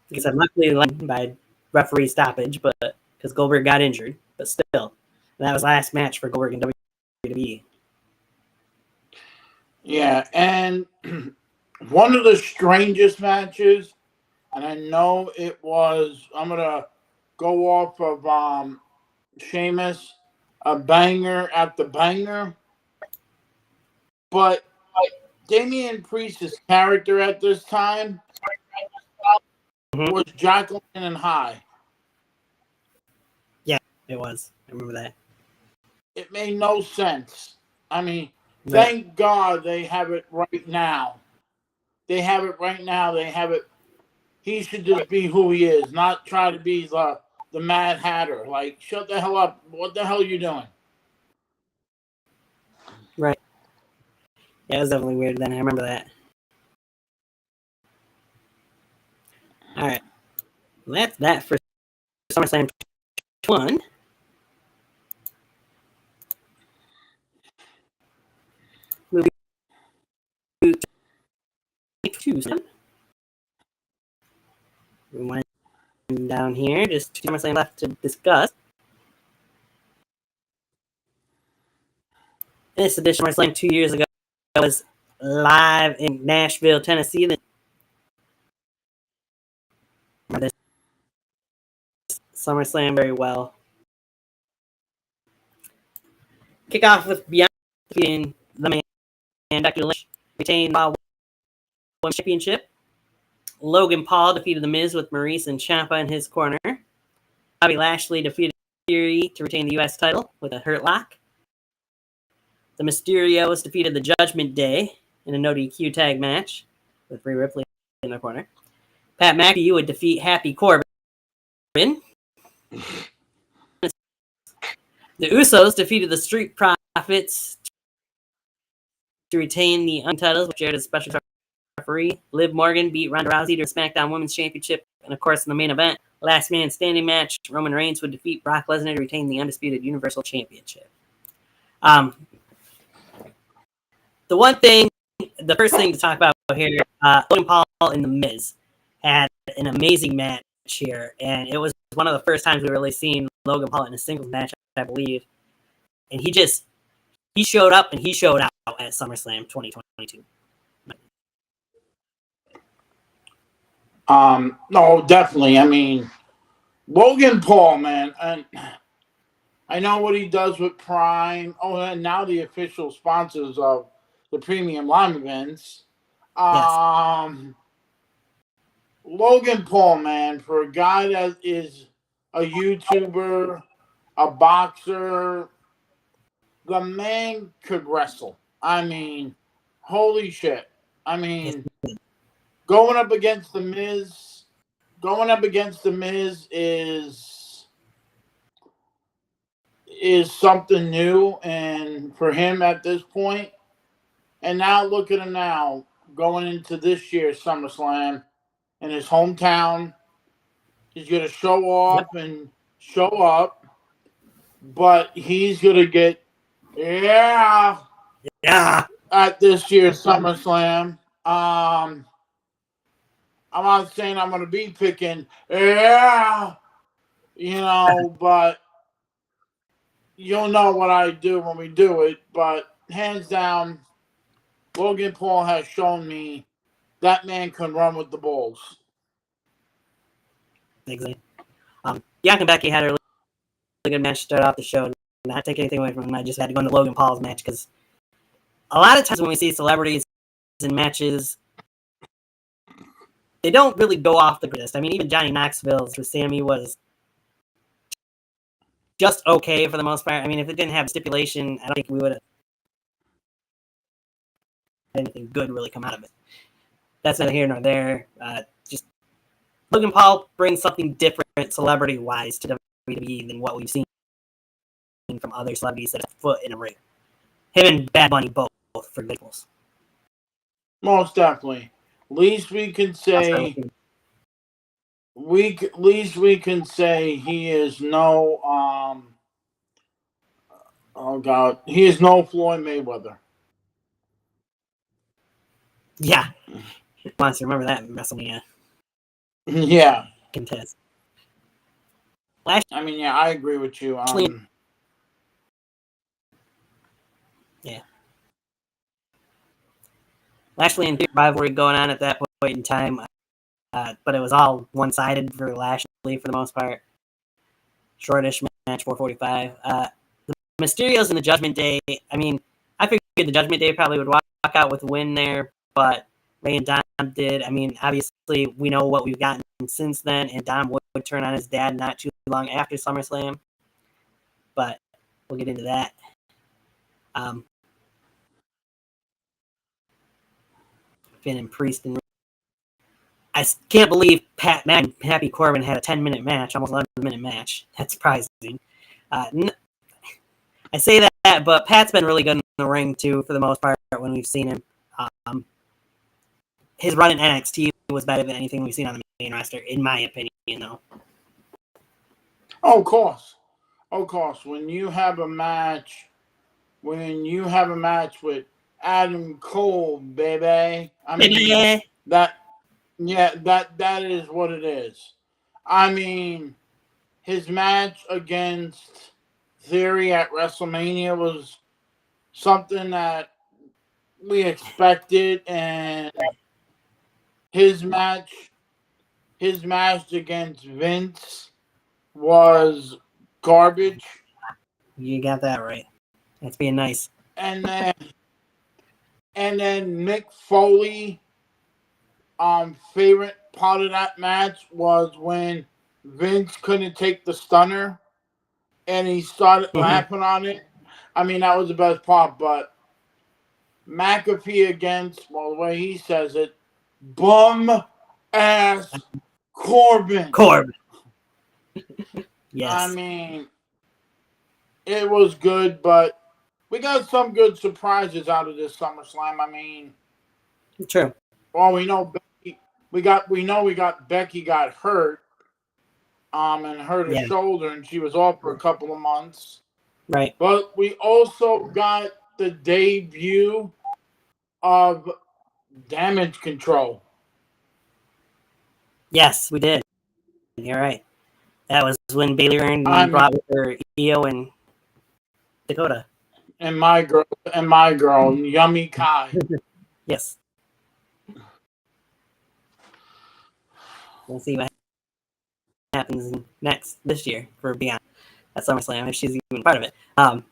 Because I'm luckily by referee stoppage, but because Goldberg got injured, but still, that was the last match for Goldberg in WWE. Yeah, and one of the strangest matches, and I know it was. I'm gonna go off of Sheamus, a banger at the banger, but Damian Priest's character at this time was Jacqueline and High. Yeah, it was. I remember that. It made no sense. I mean, thank God they have it right now. They have it right now. They have it. He should just be who he is, not try to be the Mad Hatter. Like, shut the hell up. What the hell are you doing? Right. Yeah, it was definitely weird then. I remember that. All right. Well, that's that for SummerSlam 21. Moving to 22. We went down here. Just two SummerSlam left to discuss. This edition of SummerSlam 2 years ago was live in Nashville, Tennessee. Remember this SummerSlam very well. Kick off with Bianca defeating the man, Dr. Lynch, retained the Women's Championship. Logan Paul defeated The Miz with Maurice and Ciampa in his corner. Bobby Lashley defeated Theory to retain the U.S. title with a Hurt Lock. The Mysterios defeated the Judgment Day in a no DQ tag match with Rhea Ripley in their corner. Pat McAfee would defeat Happy Corbin. The Usos defeated the Street Profits to retain the untitles, which aired as a special referee. Liv Morgan beat Ronda Rousey to SmackDown Women's Championship. And of course, in the main event, last man standing match, Roman Reigns would defeat Brock Lesnar to retain the undisputed Universal Championship. The first thing to talk about here, Logan Paul and The Miz had an amazing match here, and it was one of the first times we really seen Logan Paul in a singles match, I believe. And he showed up and he showed out at SummerSlam 2022. No, definitely. I mean, Logan Paul, man, and I know what he does with Prime. Oh, and now the official sponsors of the premium live events. Yes. Logan Paul, man, for a guy that is a YouTuber, a boxer, the man could wrestle. I mean, holy shit. I mean, going up against The Miz is something new, and for him at this point. And now look at him now going into this year's SummerSlam in his hometown. He's going to show off and show up, but he's going to get at this year's SummerSlam. I'm not saying I'm going to be picking but you'll know what I do when we do it. But hands down, Logan Paul has shown me that man can run with the Bulls. Exactly. Bianca and Becky had a really good match to start off the show. Not take anything away from them. I just had to go into Logan Paul's match because a lot of times when we see celebrities in matches, they don't really go off the grid. I mean, even Johnny Knoxville's with Sammy was just okay for the most part. I mean, if it didn't have stipulation, I don't think we would have had anything good really come out of it. That's neither here nor there. Just Logan Paul brings something different celebrity-wise to WWE than what we've seen from other celebrities that have foot in a ring. Him and Bad Bunny both for examples. Most definitely. Least we can say he is no he is no Floyd Mayweather. Yeah. Wants to remember that in WrestleMania. Yeah. Contest. I agree with you. Yeah. Lashley and Theory rivalry going on at that point in time, but it was all one-sided for Lashley for the most part. Shortish match, 4:45. The Mysterios and the Judgment Day. I mean, I figured the Judgment Day probably would walk out with a win there, but Ray and Dom did. I mean, obviously, we know what we've gotten since then, and Dom would turn on his dad not too long after SummerSlam, but we'll get into that. Finn and Priest, and I can't believe Pat Madden and Happy Corbin had a 10-minute match, almost 11-minute match. That's surprising. I say that, but Pat's been really good in the ring, too, for the most part, when we've seen him. His run in NXT was better than anything we've seen on the main roster, in my opinion, though. Oh, of course. Of course. When you have a match with Adam Cole, baby, that is what it is. I mean, his match against Theory at WrestleMania was something that we expected, and his match against Vince was garbage. You got that right. That's being nice. And then Mick Foley, favorite part of that match was when Vince couldn't take the stunner and he started laughing on it. I mean, that was the best part, but McAfee against, well, the way he says it, bum ass Corbin. Yes. I mean, it was good, but we got some good surprises out of this SummerSlam. I mean, true. Well, we know we got Becky got hurt, and hurt her shoulder, and she was off for a couple of months. Right. But we also got the debut of Damage Control. Yes, we did. You're right. That was when Bayley earned and brought with her Io and Dakota. And my girl, Yummy Kai. Yes. We'll see what happens next this year for Beyond at SummerSlam if she's even part of it. But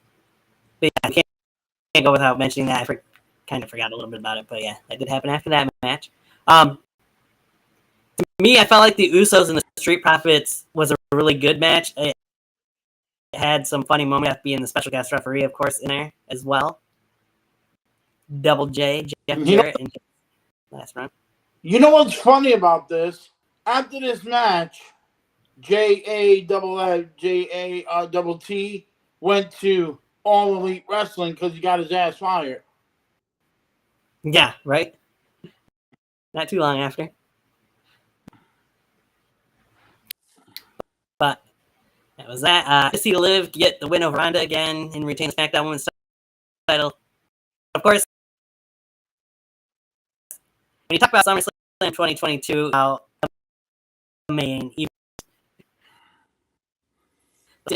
yeah, I can't go without mentioning that. I kind of forgot a little bit about it, but yeah, that did happen after that match. To me, I felt like the Usos and the Street Profits was a really good match. It had some funny moments, being the special guest referee, of course, in there as well. Double J, Jeff Jarrett, in last round. You know what's funny about this? After this match, JATT went to All Elite Wrestling because he got his ass fired. Yeah, right? Not too long after. But that was that. To see Liv get the win over Ronda again and retain the SmackDown Women's title. Of course, when you talk about SummerSlam 2022, the main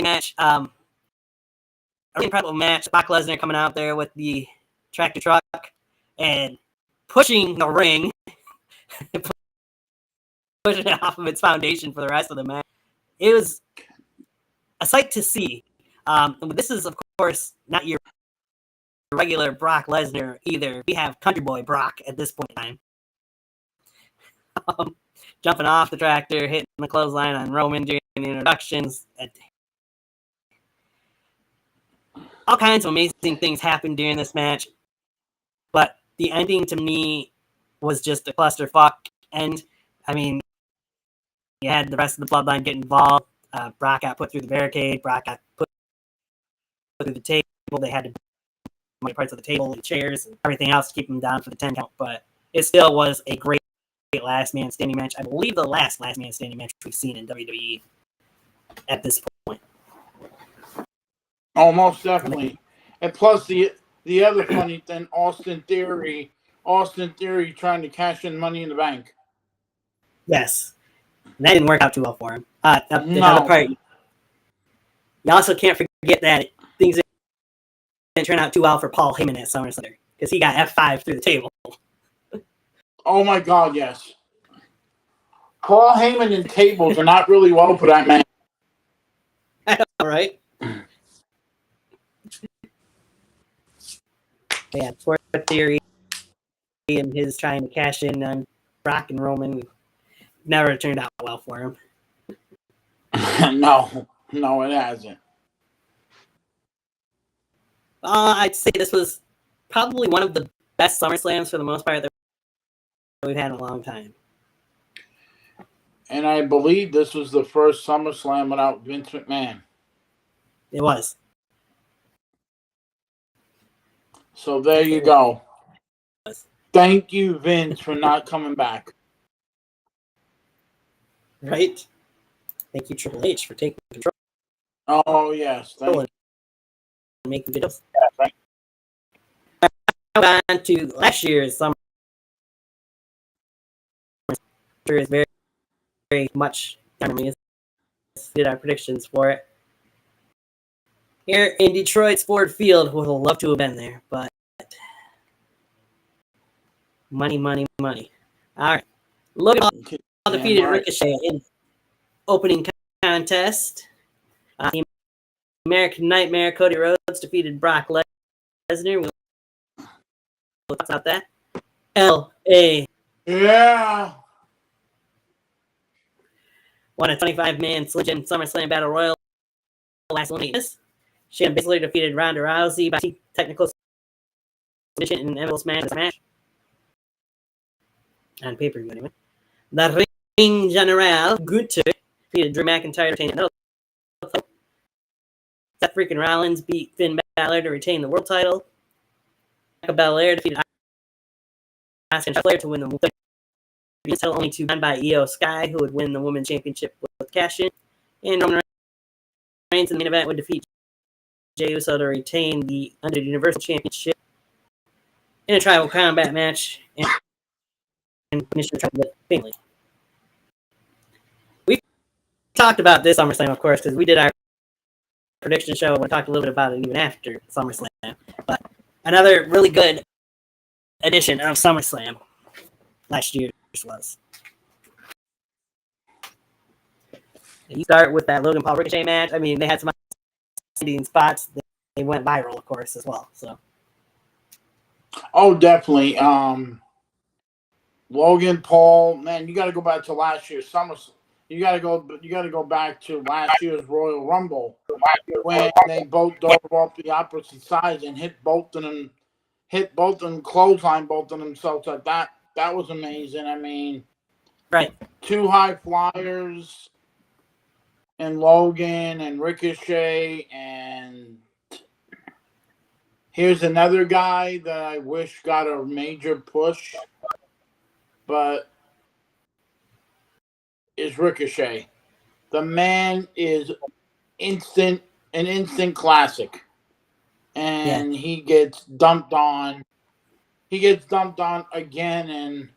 match, a really incredible match. Brock Lesnar coming out there with the tractor truck and pushing the ring pushing it off of its foundation for the rest of the match. It was a sight to see. This is, of course, not your regular Brock Lesnar either. We have Country Boy Brock at this point in time. Jumping off the tractor, hitting the clothesline on Roman during the introductions. All kinds of amazing things happened during this match. But the ending to me was just a clusterfuck. And, I mean, you had the rest of the bloodline get involved. Brock got put through the barricade. Brock got put through the table. They had to break parts of the table and chairs and everything else to keep him down for the 10 count. But it still was a great last man standing match. I believe the last man standing match we've seen in WWE at this point. Oh, most definitely. And plus the other funny thing, Austin Theory trying to cash in Money in the Bank. Yes. And that didn't work out too well for him. The No. other part, you also can't forget that things didn't turn out too well for Paul Heyman at SummerSlam because he got F5 through the table. Oh my God, yes. Paul Heyman and tables are not really well for that man. All right. Yeah, poor Theory and his trying to cash in on Brock and Roman never turned out well for him. No, it hasn't. I'd say this was probably one of the best SummerSlams for the most part that we've had in a long time. And I believe this was the first SummerSlam without Vince McMahon. It was. So there you go. Thank you, Vince, for not coming back. Right? Thank you, Triple H, for taking control. Oh, yes. Thank you. Making videos. Yeah, thank you. On to last year's Summer. Is very, very much me. Did our predictions for it. Here in Detroit's Ford Field, would have loved to have been there, but money. All right. Logan Paul defeated Ricochet in opening contest. The American Nightmare Cody Rhodes defeated Brock Lesnar. We'll talk about that. L.A. Yeah. Won a 25-man Slim Jim SummerSlam Battle Royal last one. Shayna Baszler defeated Ronda Rousey by technical submission in an endless match. On pay-per-view, anyway. The Ring General Gunther defeated Drew McIntyre to retain the title. Seth freaking Rollins beat Finn Balor to retain the world title. Bianca Belair defeated Asuka Flair to win the WWE title, only to won by Io Sky, who would win the Women's Championship with cash-in. And Roman Reigns in the main event would defeat Jey Uso to retain the Universal Championship in a tribal combat match and finish the tribal family. We talked about this SummerSlam, of course, because we did our prediction show and we talked a little bit about it even after SummerSlam. But another really good edition of SummerSlam last year was. You start with that Logan Paul Ricochet match. I mean, they had some outstanding spots. They went viral, of course, as well. So. Oh, definitely. Logan Paul, man, you got to go back to last year's SummerSlam. You got to go back to last year's Royal Rumble when they both dove off the opposite sides and hit both of them, clothesline both of themselves like that. That was amazing. I mean, right, two high flyers and Logan and Ricochet, and here's another guy that I wish got a major push, but is Ricochet. The man is an instant classic. And he gets dumped on. He gets dumped on again, and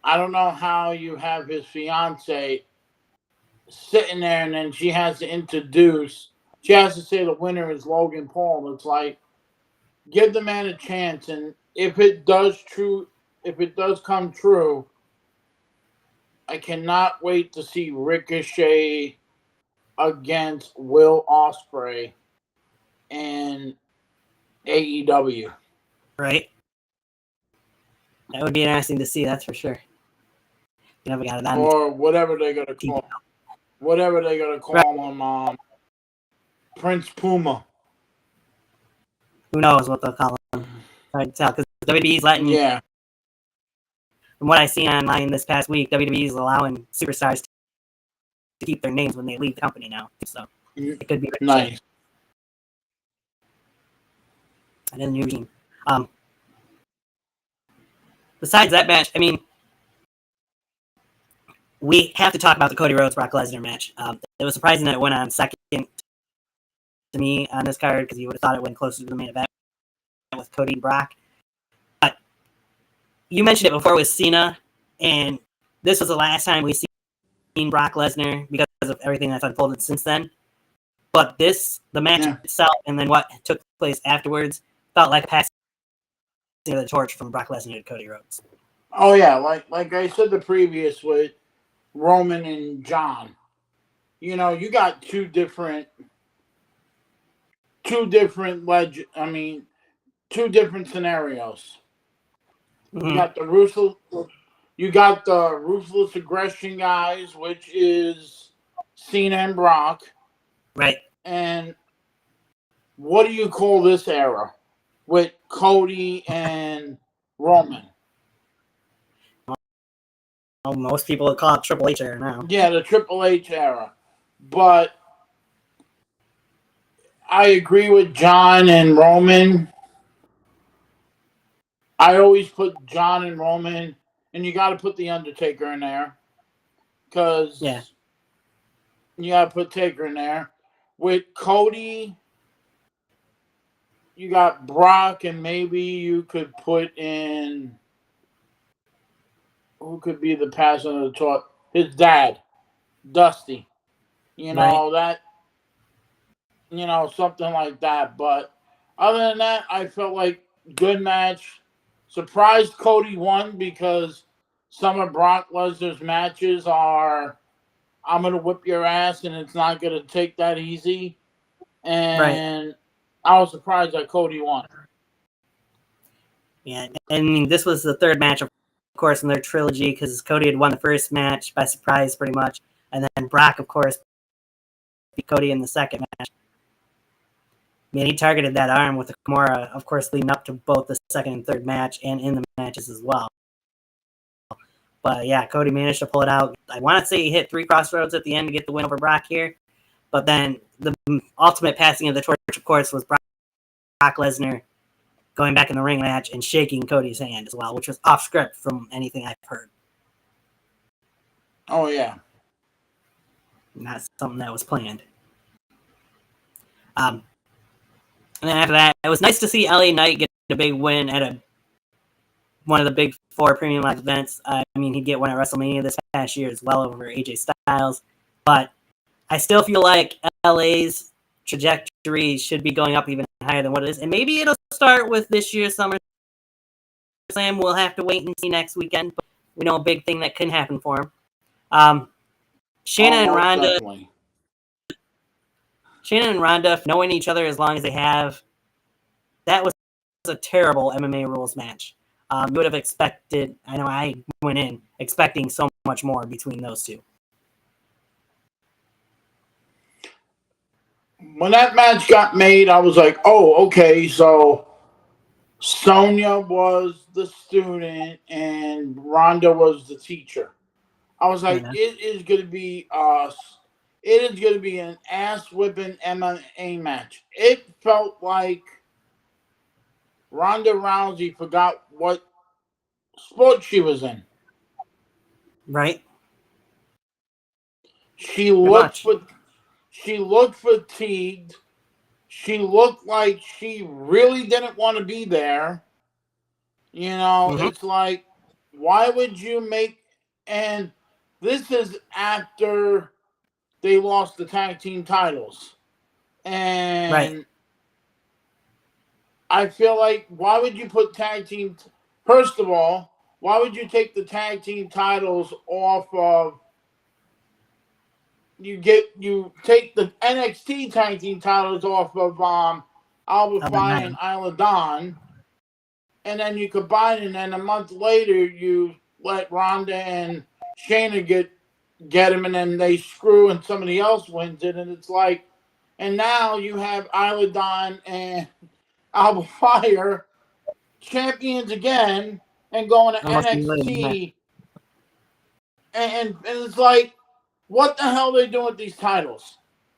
I don't know how you have his fiance sitting there and then she has to introduce. She has to say the winner is Logan Paul. It's like, give the man a chance, and if it does if it does come true, I cannot wait to see Ricochet against Will Ospreay in AEW. Right. That would be interesting to see. That's for sure. You never got that. Or whatever they're gonna call. Whatever they're gonna call him. Prince Puma. Who knows what they'll call him? Hard to tell because WWE's letting. Yeah. From what I've seen online this past week, WWE is allowing superstars to keep their names when they leave the company now. So it could be nice. And then Eugene. Besides that match, I mean, we have to talk about the Cody Rhodes Brock Lesnar match. It was surprising that it went on second to me on this card because you would have thought it went closer to the main event with Cody and Brock. But you mentioned it before with Cena, and this was the last time we've seen Brock Lesnar because of everything that's unfolded since then. But the match itself, and then what took place afterwards, felt like a passing of the torch from Brock Lesnar to Cody Rhodes. Oh yeah, like I said the previous with Roman and John. You know, you got two different scenarios. Mm-hmm. You got the ruthless aggression guys, which is Cena and Brock. Right. And what do you call this era with Cody and Roman? Well, most people would call it Triple H era now. Yeah, the Triple H era. But I agree with John and Roman. I always put John and Roman, and you got to put the Undertaker in there. Because you got to put Taker in there. With Cody, you got Brock, and maybe you could put in... Who could be the passer of the torch? His dad, Dusty. You know, something like that. But other than that, I felt like good match. Surprised Cody won because some of Brock Lesnar's matches are, I'm going to whip your ass and it's not going to take that easy. And I was surprised that Cody won. Yeah, and this was the third match, of course, in their trilogy because Cody had won the first match by surprise pretty much. And then Brock, of course, beat Cody in the second match. I mean, he targeted that arm with the Kimura, of course, leading up to both the second and third match and in the matches as well. But yeah, Cody managed to pull it out. I want to say he hit 3 crossroads at the end to get the win over Brock here. But then the ultimate passing of the torch, of course, was Brock Lesnar going back in the ring match and shaking Cody's hand as well, which was off script from anything I've heard. Oh, yeah. Not something that was planned. And then after that, it was nice to see LA Knight get a big win at one of the big 4 premium live events. I mean, he'd get one at WrestleMania this past year as well over AJ Styles. But I still feel like LA's trajectory should be going up even higher than what it is. And maybe it'll start with this year's SummerSlam. We'll have to wait and see next weekend. But we know a big thing that can happen for him. Shannon and Ronda, knowing each other as long as they have, that was a terrible MMA rules match. You would have expected, I know I went in expecting so much more between those two. When that match got made, I was like, oh, okay, so Sonya was the student and Ronda was the teacher. I was like, It is going to be an ass-whipping MMA match. It felt like Ronda Rousey forgot what sport she was in. Right. She looked fatigued. She looked like she really didn't want to be there. You know, It's like, why would you make... And this is after they lost the tag team titles. And I feel like, why would you put tag team... First of all, Why would you take the tag team titles off of? You take the NXT tag team titles off of Alba Fire and Isla Dawn, and then you combine it, and then a month later you let Ronda and Shayna get him, and then they screw and somebody else wins it, and it's like, and now you have Isla Dawn and Alba Fire champions again and going to NXT, and it's like, what the hell are they doing with these titles?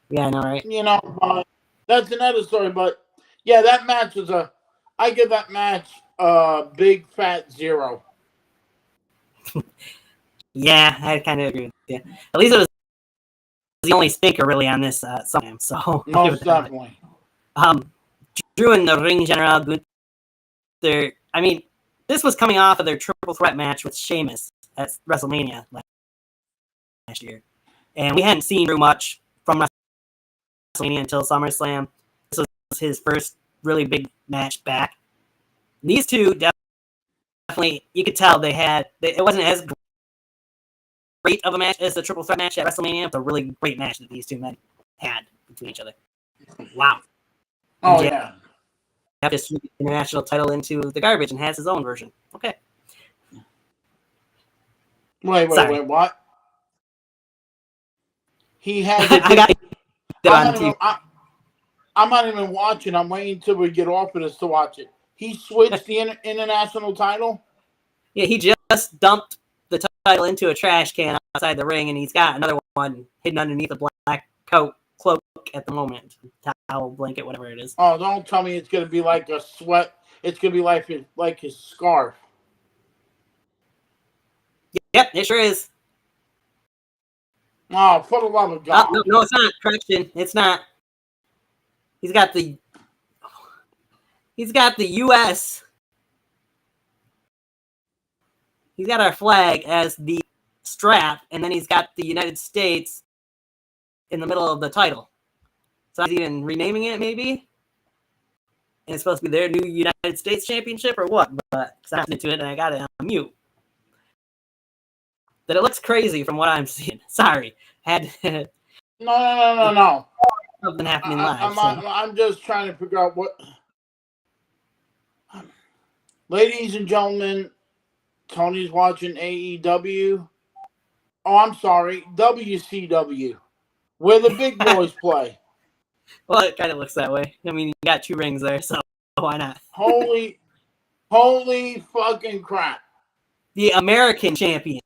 Yeah, I know, right? You know, that's another story. But yeah, that match was I give that match a big fat 0. Yeah, I kind of agree with you. At least it was the only stinker really on this SummerSlam. So Most definitely. Drew and the Ring General Gunther. I mean, this was coming off of their triple threat match with Sheamus at WrestleMania last year, and we hadn't seen Drew much from WrestleMania until SummerSlam. This was his first really big match back. And these two definitely, you could tell it wasn't as great of a match as the triple threat match at WrestleMania. It's a really great match that these two men had between each other. Wow. Oh, yeah. Have this international title into the garbage and has his own version. Okay. Wait, what? He had I'm not even watching. I'm waiting until we get off of this to watch it. He switched the international title? Yeah, he just dumped the title into a trash can outside the ring, and he's got another one hidden underneath a black cloak at the moment. Towel, blanket, whatever it is. Oh, don't tell me it's going to be like a sweat. It's going to be like his scarf. Yep, it sure is. Oh, for the love of God. No, it's not. Correction, it's not. He's got the U.S. He's got our flag as the strap, and then he's got the United States in the middle of the title. So he's even renaming it, maybe? And it's supposed to be their new United States Championship or what? But because I'm into it and I got it on mute. That it looks crazy from what I'm seeing. Sorry. No. Something happening live. I'm just trying to figure out what. Ladies and gentlemen, Tony's watching AEW. Oh, I'm sorry, WCW, where the big boys play. Well, it kind of looks that way. I mean, you got 2 rings there, so why not? Holy fucking crap! The American Championship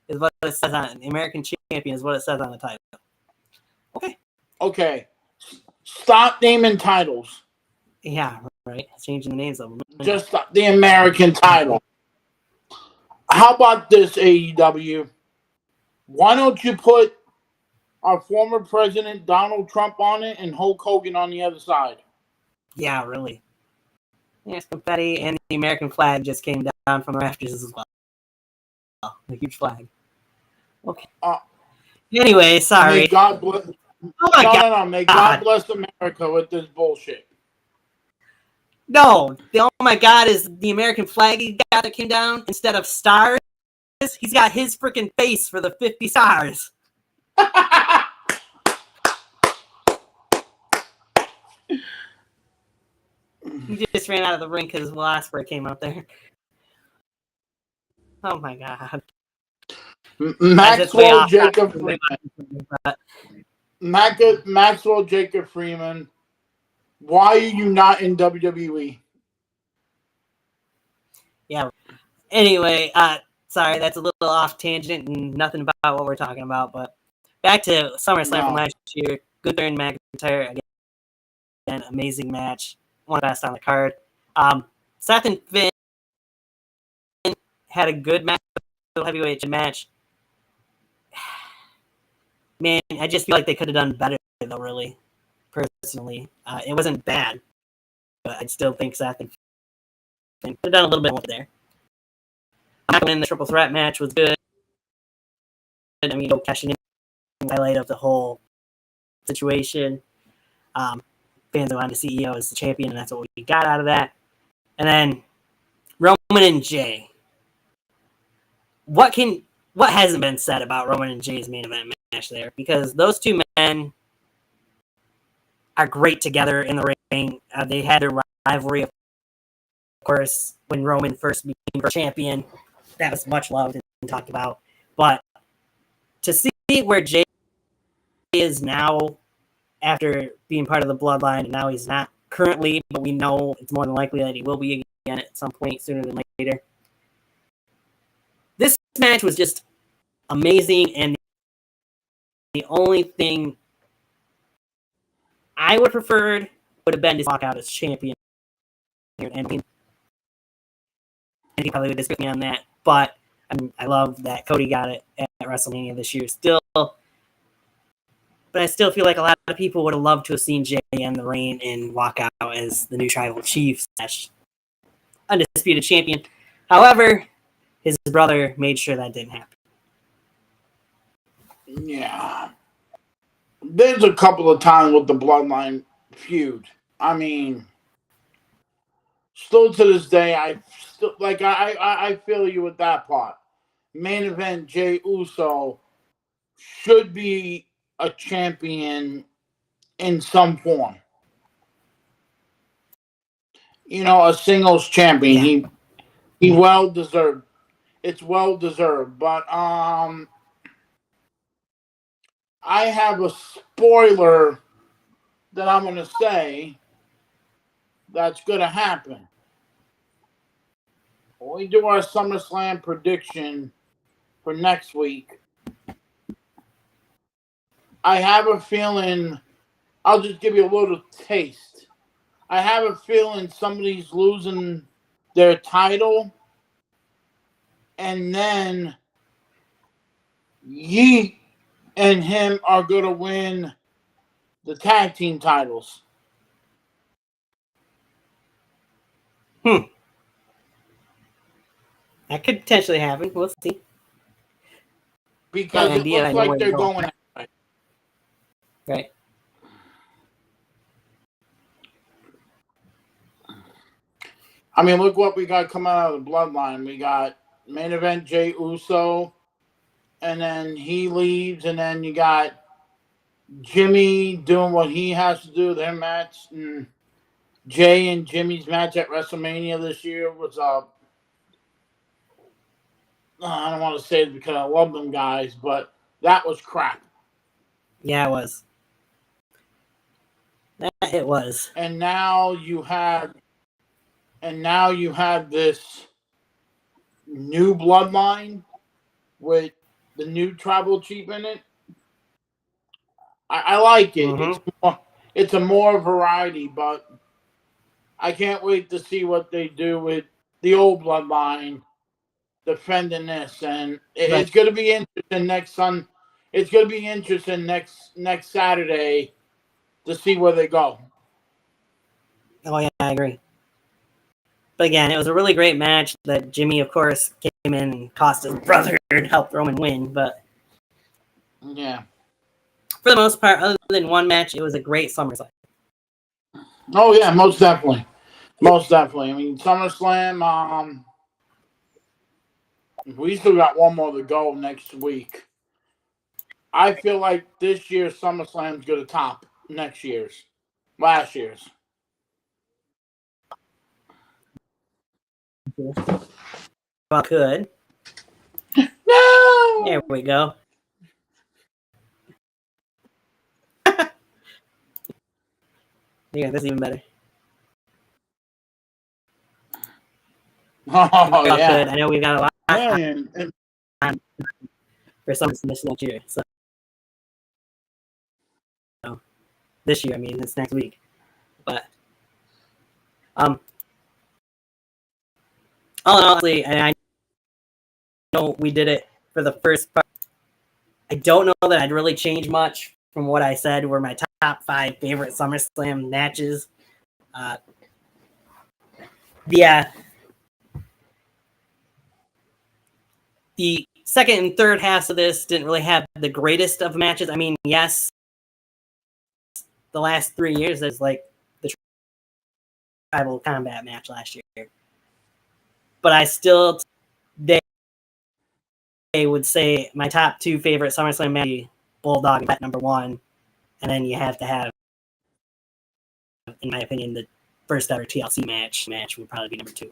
is what it says on the American Champion is what it says on the title. Okay. Stop naming titles. Yeah, right. Changing the names of them. Just stop the American title. How about this, AEW? Why don't you put our former president Donald Trump on it and Hulk Hogan on the other side? Yeah, really. There's confetti, and the American flag just came down from the rafters as well. A huge flag. Okay. Anyway, sorry. May God bless. Oh my God. No. May God bless America with this bullshit. No, the oh my God is the American flag he got that came down instead of stars. He's got his freaking face for the 50 stars. He just ran out of the ring because Will Ospreay came out there. Oh my God. Maxwell Jacob Freeman. Why are you not in WWE? Yeah. Anyway, sorry, that's a little off tangent and nothing about what we're talking about, but back to SummerSlam from last year. Gunther and McIntyre again, amazing match. One of the best on the card. Seth and Finn had a good match, heavyweight match. Man, I just feel like they could have done better, though, really, personally. It wasn't bad, but I still think Seth and Finn could have done a little bit more there. In the triple threat match was good. I mean, no cashing in highlight of the whole situation. Fans wanted to see CEO as the champion, and that's what we got out of that. And then Roman and Jay. What hasn't been said about Roman and Jay's main event match there? Because those two men are great together in the ring. They had their rivalry, of course, when Roman first became champion. That was much loved and talked about. But to see where Jay is now after being part of the bloodline, and now he's not currently, but we know it's more than likely that he will be again at some point sooner than later. This match was just amazing, and the only thing I would have preferred would have been to walk out as champion here, and he probably would disagree with me on that. But I love that Cody got it at WrestleMania this year still. But I still feel like a lot of people would have loved to have seen Jay in the ring and walk out as the new tribal chief / undisputed champion. However, his brother made sure that didn't happen. Yeah. There's a couple of times with the Bloodline feud. I mean, still to this day, I feel you with that part. Main event, Jey Uso should be a champion in some form. You know, a singles champion. Yeah. He well deserved. It's well deserved. But I have a spoiler that I'm going to say that's going to happen. When we do our SummerSlam prediction for next week, I have a feeling, I'll just give you a little taste. I have a feeling somebody's losing their title, and then Yeet and him are going to win the tag team titles. That could potentially happen. We'll see. Because it looks like they're going that way. Right. I mean, look what we got coming out of the Bloodline. We got main event Jey Uso, and then he leaves, and then you got Jimmy doing what he has to do, their match, and Jay and Jimmy's match at WrestleMania this year was I don't want to say it because I love them guys, but that was crap. Yeah, it was. It was. And now you have this new Bloodline with the new tribal chief in it. I like it. Mm-hmm. It's a more variety, but I can't wait to see what they do with the old Bloodline defending this, and it's going to be interesting It's going to be interesting next Saturday to see where they go. Oh yeah, I agree. But again, it was a really great match that Jimmy, of course, came in and cost his brother and helped Roman win. But yeah, for the most part, other than one match, it was a great SummerSlam. Oh yeah, most definitely. I mean, SummerSlam. We still got one more to go next week. I feel like this year's SummerSlam is going to top last year's. Well, could. No. There we go. Yeah, that's even better. Oh yeah. Could. I know we've got a lot Yeah, time for SummerSlam next year. So this year, I mean, it's next week. But all in all, honestly, and I know we did it for the first part. I don't know that I'd really change much from what I said were my top 5 favorite SummerSlam matches. The second and third halves of this didn't really have the greatest of matches. I mean, yes, the last 3 years is like the tribal combat match last year. but I still they would say my top two favorite SummerSlam matches: Bulldog at number one, and then you have to have, in my opinion, the first ever TLC match would probably be number two.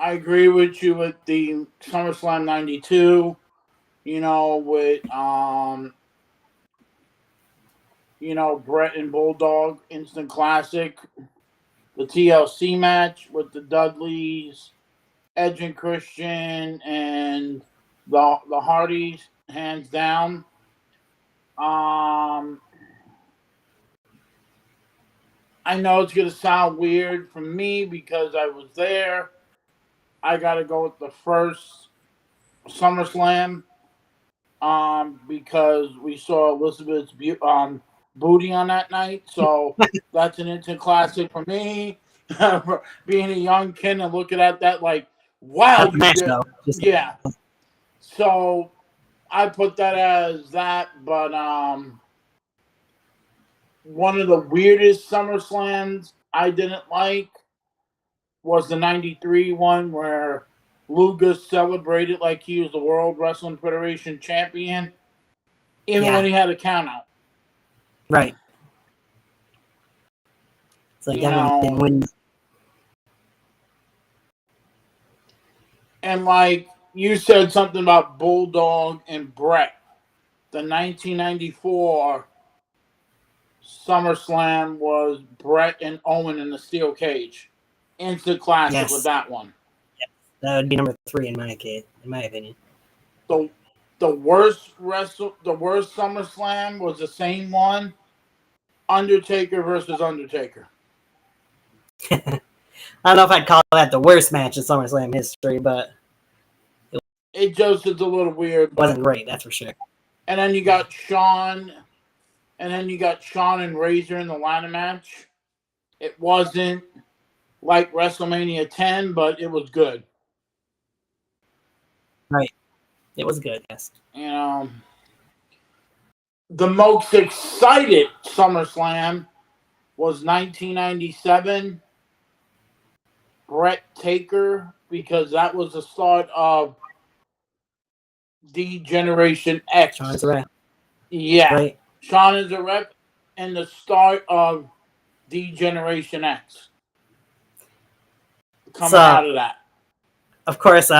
I agree with you with the SummerSlam 92, with, Brett and Bulldog, instant classic. The TLC match with the Dudleys, Edge and Christian, and the Hardys, hands down. I know it's going to sound weird for me because I was there. I got to go with the first SummerSlam because we saw Elizabeth's booty on that night. So that's an instant classic for me. Being a young kid and looking at that like, wow. Yeah. So I put that as that, but one of the weirdest SummerSlams I didn't like was the 93 one where Luger celebrated like he was the World Wrestling Federation champion, even when he had a count out. Right. So didn't win. And like you said something about Bulldog and Brett. The 1994 SummerSlam was Brett and Owen in the steel cage. Instant classic with that one. Yes. That would be number three in my opinion. The worst SummerSlam was the same one. Undertaker versus Undertaker. I don't know if I'd call that the worst match in SummerSlam history, but it just is a little weird. It wasn't great, that's for sure. And then you got Shawn and Razor in the ladder match. It wasn't like WrestleMania 10, but it was good. Right. It was good, yes. The most excited SummerSlam was 1997. Brett Taker, because that was the start of D-Generation X. Shawn is a rep. Yeah. Right. Shawn is a rep and the start of D-Generation X. Coming out of that. Of course,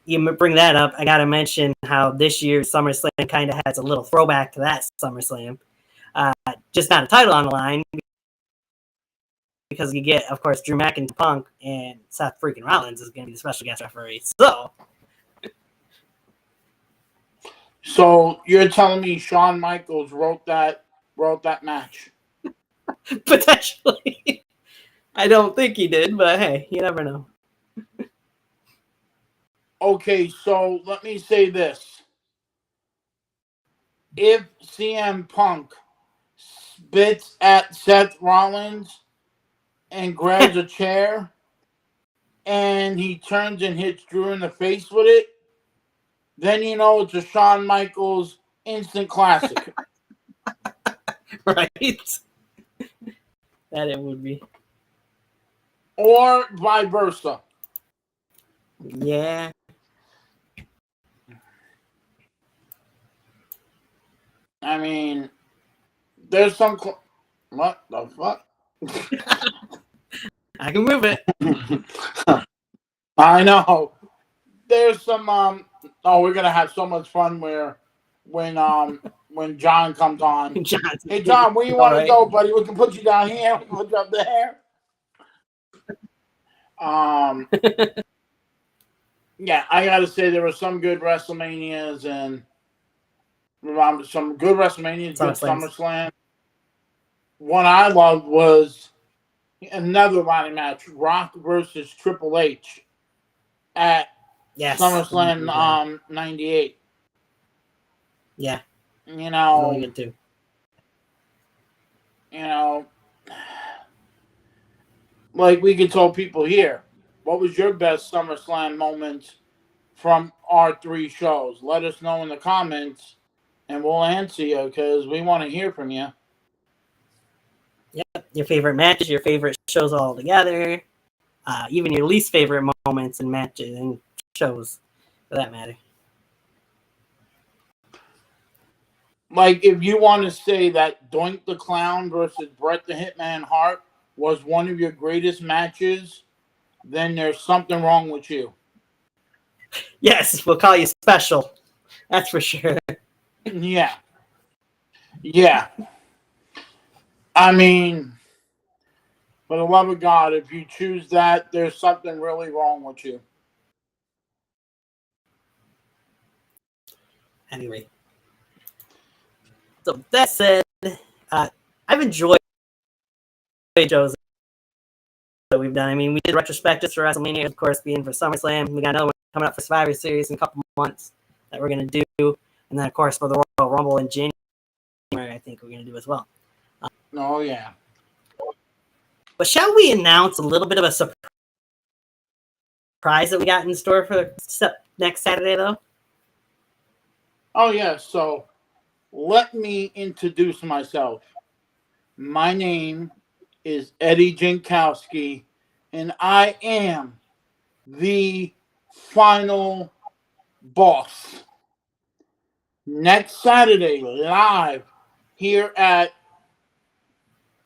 you bring that up, I got to mention how this year's SummerSlam kind of has a little throwback to that SummerSlam. Just not a title on the line, because you get, of course, Drew McIntyre, Punk, and Seth freaking Rollins is going to be the special guest referee. So you're telling me Shawn Michaels wrote that match? Potentially. I don't think he did, but hey, you never know. Okay, so let me say this. If CM Punk spits at Seth Rollins and grabs a chair and he turns and hits Drew in the face with it, then you know it's a Shawn Michaels instant classic. Right. That it would be. Or vice versa. Yeah. I mean, there's some... What the fuck? I can move it. I know. There's some... we're going to have so much fun when John comes on. Hey, John, where you want to go, buddy? We can put you down here. We can put you up there. Yeah, I got to say there were some good WrestleManias and some good WrestleManias, good SummerSlam. One I loved was another ladder match, Rock versus Triple H at SummerSlam 98. Yeah. Really good too. Like we could tell people here, what was your best SummerSlam moment from our three shows? Let us know in the comments, and we'll answer you because we want to hear from you. Yeah, your favorite matches, your favorite shows all together, even your least favorite moments and matches and shows, for that matter. Like, if you want to say that Doink the Clown versus Bret the Hitman Hart was one of your greatest matches, then there's something wrong with you. Yes, we'll call you special. That's for sure. Yeah. Yeah. I mean, for the love of God, if you choose that, there's something really wrong with you. Anyway. So that said, I've enjoyed shows that we've done. I mean, we did retrospectives for WrestleMania, of course, being for SummerSlam. We got another one coming up for Survivor Series in a couple months that we're going to do. And then, of course, for the Royal Rumble in January, I think we're going to do as well. Oh, yeah. But shall we announce a little bit of a surprise that we got in store for next Saturday, though? Oh, yeah. So let me introduce myself. My name is Eddie Jankowski, and I am the final boss. Next Saturday, live here at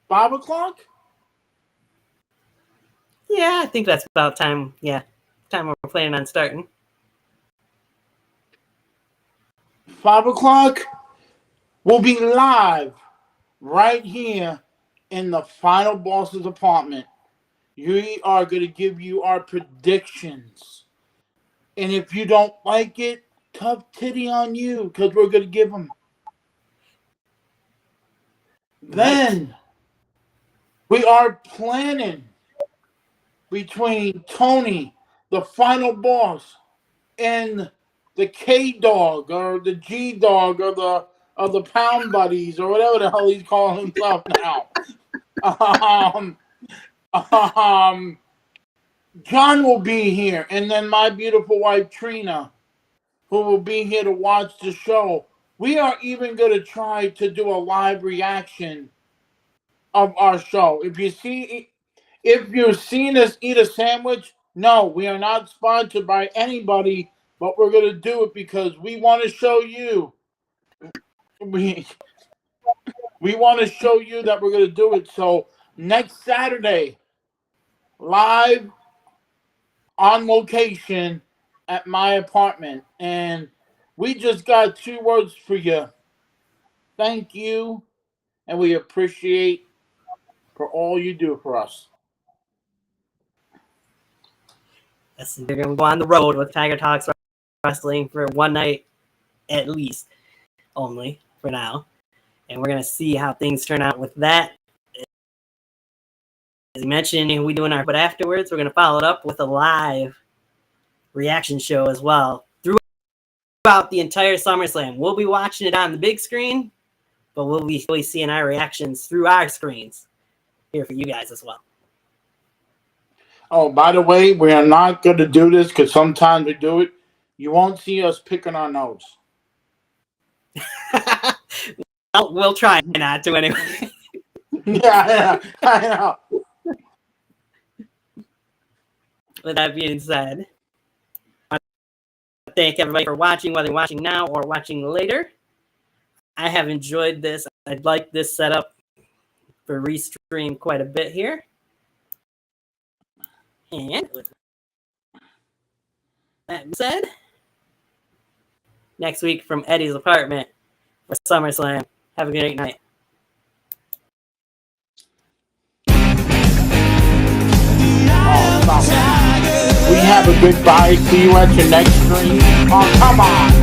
5 o'clock? Yeah, I think that's about time. Yeah, time we're planning on starting. 5 o'clock? We'll be live right here in the final boss's apartment. We are going to give you our predictions. And if you don't like it, tough titty on you, because we're going to give them. Then we are planning between Tony, the final boss, and the K-Dog or the G-Dog or the Pound Buddies or whatever the hell he's calling himself now. John will be here, and then my beautiful wife Trina, who will be here to watch the show. We are even going to try to do a live reaction of our show. If you've seen us eat a sandwich, no, we are not sponsored by anybody, but we're going to do it because we want to show you. We want to show you that we're going to do it. So next Saturday, live on location at my apartment. And we just got 2 words for you. Thank you. And we appreciate for all you do for us. Yes, we're going to go on the road with Tiger Talks Wrestling for one night at least, only for now. And we're going to see how things turn out with that. As you mentioned, we doing but afterwards, we're going to follow it up with a live reaction show as well throughout the entire SummerSlam. We'll be watching it on the big screen, but we'll be seeing our reactions through our screens here for you guys as well. Oh, by the way, we are not going to do this because sometimes we do it. You won't see us picking our nose. Well, we'll try not to anyway. Yeah, I know. With that being said, I want to thank everybody for watching, whether you're watching now or watching later. I have enjoyed this. I'd like this setup for Restream quite a bit here. And with that being said, next week from Eddie's apartment for SummerSlam. Have a great night. We have a goodbye. See you at your next stream. Oh, come on.